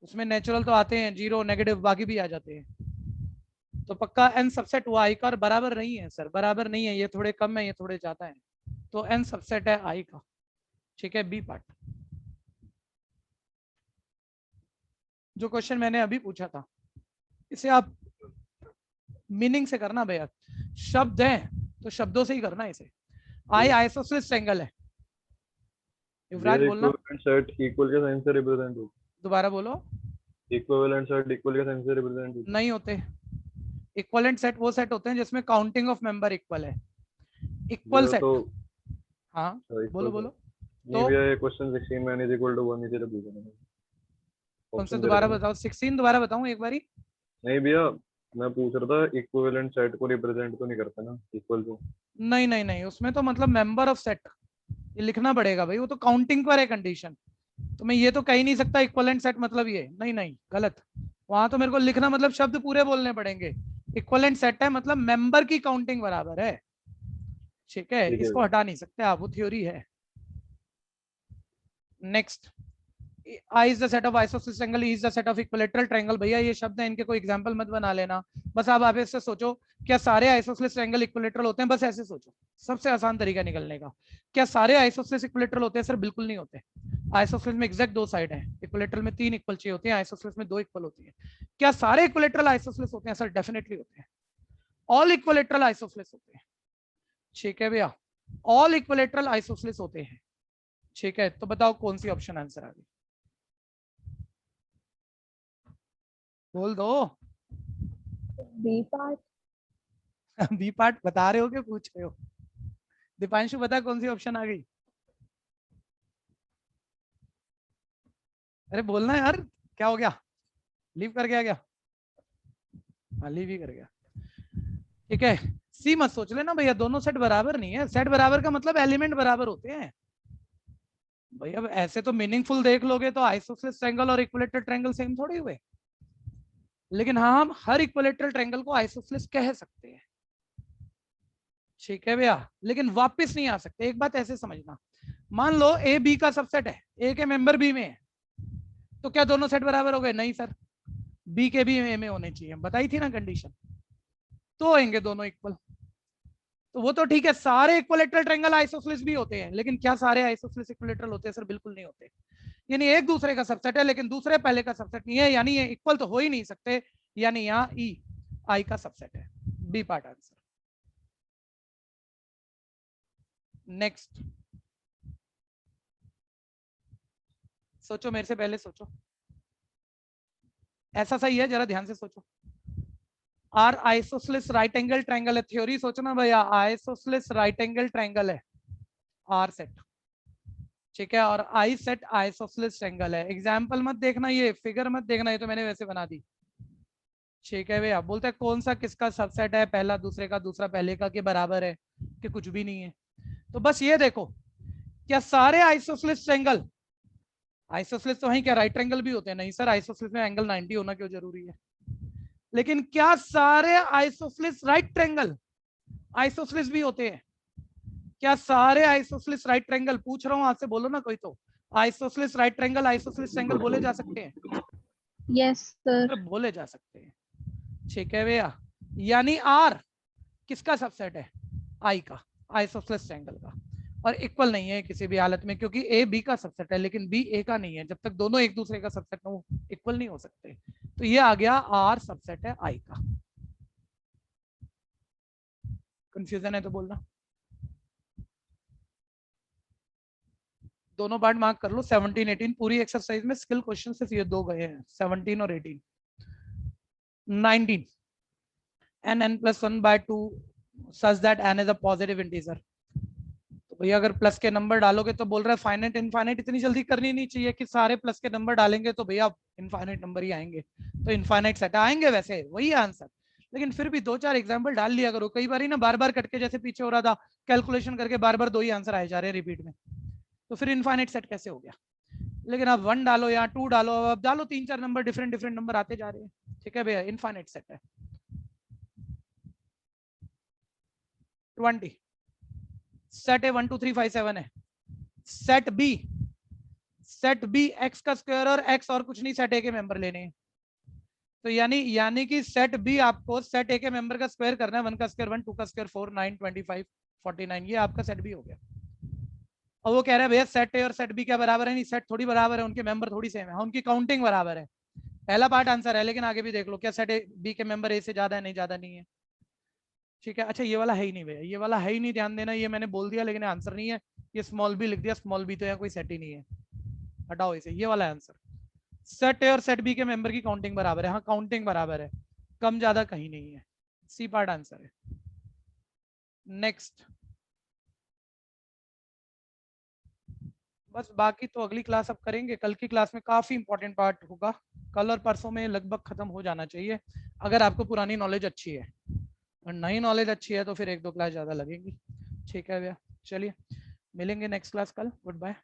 उसमें नेचुरल तो आते हैं, जीरो नेगेटिव बाकी भी आ जाते हैं, तो पक्का n सबसेट हुआ i का, और बराबर नहीं है सर, बराबर नहीं है, ये थोड़े कम है, ये थोड़े ज्यादा है, तो n सबसेट है i का। ठीक है, बी पार्ट। जो क्वेश्चन मैंने अभी पूछा था, इसे आप मीनिंग से करना भैया, शब्द है तो शब्दों से ही करना इसे। आई आइसोसेलेस ट्रायंगल है, युवराज बोलना, इक्विवेलेंट सेट इक्वल के साइन से रिप्रेजेंट होता दोबारा बोलो। है, इक्विवेलेंट सेट इक्वल के साइन से रिप्रेजेंट होता नहीं होते, इक्वलेंट सेट वो सेट होते हैं जिसमें काउंटिंग ऑफ मेंबर इक्वल है, है। इक्वल ये सेट। तो हाँ बोलो बोलो। नहीं तो भैया, ये क्वेश्चन 16 मैन इज इक्वल टू 1 इधर पूछा मैंने। कौन से ऑप्शन दे दोबारा रहे थे। बताओ, 16 दोबारा बताऊं एक बारी? नहीं भैया, मैं पूछ रहा था इक्विवेलेंट सेट को रिप्रेजेंट तो नहीं करता ना इक्वल टू। नहीं नहीं नहीं, उसमें तो मतलब मेंबर ऑफ सेट ये लिखना पड़ेगा भाई, वो तो काउंटिंग पर है कंडीशन, तो मैं ये तो कह ही नहीं सकता इक्वलेंट सेट मतलब ये, नहीं नहीं गलत, वहां तो मेरे को लिखना मतलब शब्द पूरे बोलने पड़ेंगे। इक्वलेंट सेट है मतलब मेंबर की काउंटिंग बराबर है। ठीक है, ठीक है इसको हटा नहीं सकते आप, वो थ्योरी है। Next, I is the set of isosceles triangle, E is the set of equilateral triangle। भैया ये शब्द है, इनके कोई एग्जांपल मत बना लेना, बस आप ऐसे सोचो, क्या सारे आइसोसेलेस ट्रायंगल इक्विलेटरल होते हैं? बस ऐसे सोचो, सबसे आसान तरीका निकलने का। क्या सारे आइसोसेलेस इक्विलेटरल होते हैं? सर बिल्कुल नहीं होते। आइसोसेलेस में एग्जैक्ट दो साइड है, इक्विलेटरल में 3 इक्वल चाहिए होते हैं, आइसोसेलेस में 2 इक्वल होती है। क्या सारे इक्विलेटरल आइसोसेलेस होते हैं? सर डेफिनेटली होते हैं, ऑल इक्विलेटरल आइसोसेलेस होते हैं। ठीक है भैया, ऑल इक्विलेटरल आइसोसेलेस होते हैं। ठीक है, तो बताओ कौन सी ऑप्शन आंसर आ गई, बोल दो। B part. बी पार्ट बता रहे हो कि पूछ रहे हो? दीपांशु बता कौन सी ऑप्शन आ गई? अरे बोलना यार, क्या हो गया, लीव कर गया क्या? हाँ लीव ही कर गया। ठीक है, सी मत सोच लेना भैया, दोनों सेट बराबर नहीं है, सेट बराबर का मतलब एलिमेंट बराबर होते हैं भैया। अब ऐसे तो मीनिंगफुल देख लोगे तो आइसोसेलेस ट्रायंगल और इक्विलेटरल ट्रायंगल सेम थोड़ी हुए, लेकिन हाँ हम हर इक्विलेटरल ट्रायंगल को आइसोसेलेस कह सकते हैं। ठीक है भैया, लेकिन वापस नहीं आ सकते। एक बात ऐसे समझना, मान लो ए बी का सबसेट है, ए के मेंबर बी में है, तो क्या दोनों सेट बराबर हो गए? नहीं सर, बी के भी ए में होने चाहिए, बताई थी ना कंडीशन, तो होंगे दोनों इक्वल। तो वो तो ठीक है, सारे इक्विलेटरल ट्रायंगल आइसोसेलेस भी होते हैं, लेकिन क्या सारे आइसोसेलेस इक्विलेटरल होते हैं? सर बिल्कुल नहीं होते। यानी एक दूसरे का सबसेट है लेकिन दूसरे पहले का सबसेट नहीं है, यानी ये इक्वल तो हो ही नहीं सकते, यानी यहाँ ई आई का सबसेट है। B part answer. नेक्स्ट, सोचो मेरे से पहले सोचो, ऐसा सही है, जरा ध्यान से सोचो। R isosceles right angle triangle है, थ्योरी सोचना भैया, आइसोसेलेस राइट एंगल ट्रायंगल है आर सेट, ठीक है, और आई सेट आइसोसेलेस ट्रायंगल है। एग्जांपल मत देखना, ये फिगर मत देखना, ये तो मैंने वैसे बना दी, ठीक है भैया। बोलते हैं कौन सा किसका सबसेट है, पहला दूसरे का, दूसरा पहले का के बराबर है कि कुछ भी नहीं है। तो बस ये देखो, क्या सारे आइसोसेलेस ट्रायंगल, आइसोसेलेस तो वहीं क्या राइट ट्रायंगल भी होते हैं? नहीं सर, आइसोसेलेस में एंगल 90 होना क्यों जरूरी है? लेकिन क्या सारे आइसोसेलेस राइट ट्रायंगल आइसोसेलेस भी होते हैं? क्या सारे आइसोसेलेस राइट ट्रायंगल, पूछ रहा हूं आपसे, बोलो ना कोई तो, isosceles right triangle isosceles triangle बोले जा सकते हैं? Yes sir. बोले जा सकते हैं, ठीक है भैया। यानी आर किसका सबसेट है? आई का, आइसोसेलेस ट्रायंगल का, और इक्वल नहीं है किसी भी हालत में, क्योंकि ए बी का सबसेट है लेकिन बी ए का नहीं है। जब तक दोनों एक दूसरे का सबसेट हो, इक्वल नहीं हो सकते। तो ये आ गया आर सबसेट है आई का। कंफ्यूजन है तो बोलना। दोनों पार्ट मार्क कर लो, 17 18 पूरी एक्सरसाइज में स्किल क्वेश्चन सिर्फ ये दो गए हैं, 17 और 18। 19 n+1/2 such that n is a positive integer। तो भैया अगर प्लस के नंबर डालोगे तो बोल रहा है फाइनाइट इनफाइनाइट इतनी जल्दी करनी नहीं चाहिए कि सारे प्लस के नंबर डालेंगे तो भैया इनफाइनाइट नंबर ही आएंगे, तो इनफाइनाइट सेट आएंगे, वैसे वही आंसर। लेकिन फिर भी 2-4 एग्जाम्पल डाल लिया करो, कई बार ही ना बार बार कटके जैसे पीछे हो रहा था, कैलकुलेशन करके बार बार दो ही आंसर आए जा रहे हैं रिपीट में, तो फिर इनफाइनाइट सेट कैसे हो गया? लेकिन आप 1 डालो या 2 डालो, अब डालो 3-4 नंबर, डिफरेंट डिफरेंट नंबर आते जा रहे हैं, ठीक है भैया, इनफाइनाइट सेट है। 20 सेट ए 1 2 3 5 7 है। सेट बी एक्स का स्क्वायर और एक्स और कुछ नहीं, सेट ए के मेंबर लेने हैं। तो यानी कि सेट बी आपको सेट ए के मेंबर का स्क्वायर करना है, 1 का स्क्वायर 1, 2 का स्क्वायर 4, 9 25 49, ये आपका सेट बी हो गया। और वो कह रहा है भैया सेट ए और सेट बी क्या बराबर है? नहीं, सेट थोड़ी बराबर है, उनके मेंबर थोड़ी सेम है, उनकी काउंटिंग बराबर है। पहला पार्ट आंसर है, लेकिन आगे भी देख लो, क्या सेट ए बी के मेंबर ए से ज्यादा है? नहीं, ज्यादा नहीं है, ठीक है। अच्छा ये वाला है ही नहीं भैया, ये वाला है ही नहीं, ध्यान देना, ये मैंने बोल दिया लेकिन आंसर नहीं है, ये स्मॉल बी लिख दिया, स्मॉल बी तो यहाँ कोई सेट ही नहीं है, हटाओ इसे, ये वाला आंसर। सेट ए और सेट बी के मेंबर की काउंटिंग बराबर है, हाँ काउंटिंग बराबर है, कम ज्यादा कहीं नहीं है, सी पार्ट आंसर है। नेक्स्ट, बस बाकी तो अगली क्लास अब करेंगे, कल की क्लास में काफी इंपॉर्टेंट पार्ट होगा, कल और परसों में लगभग खत्म हो जाना चाहिए, अगर आपको पुरानी नॉलेज अच्छी है, और नई नॉलेज अच्छी है तो फिर 1-2 क्लास ज्यादा लगेंगी, ठीक है भैया। चलिए मिलेंगे नेक्स्ट क्लास कल, गुड बाय।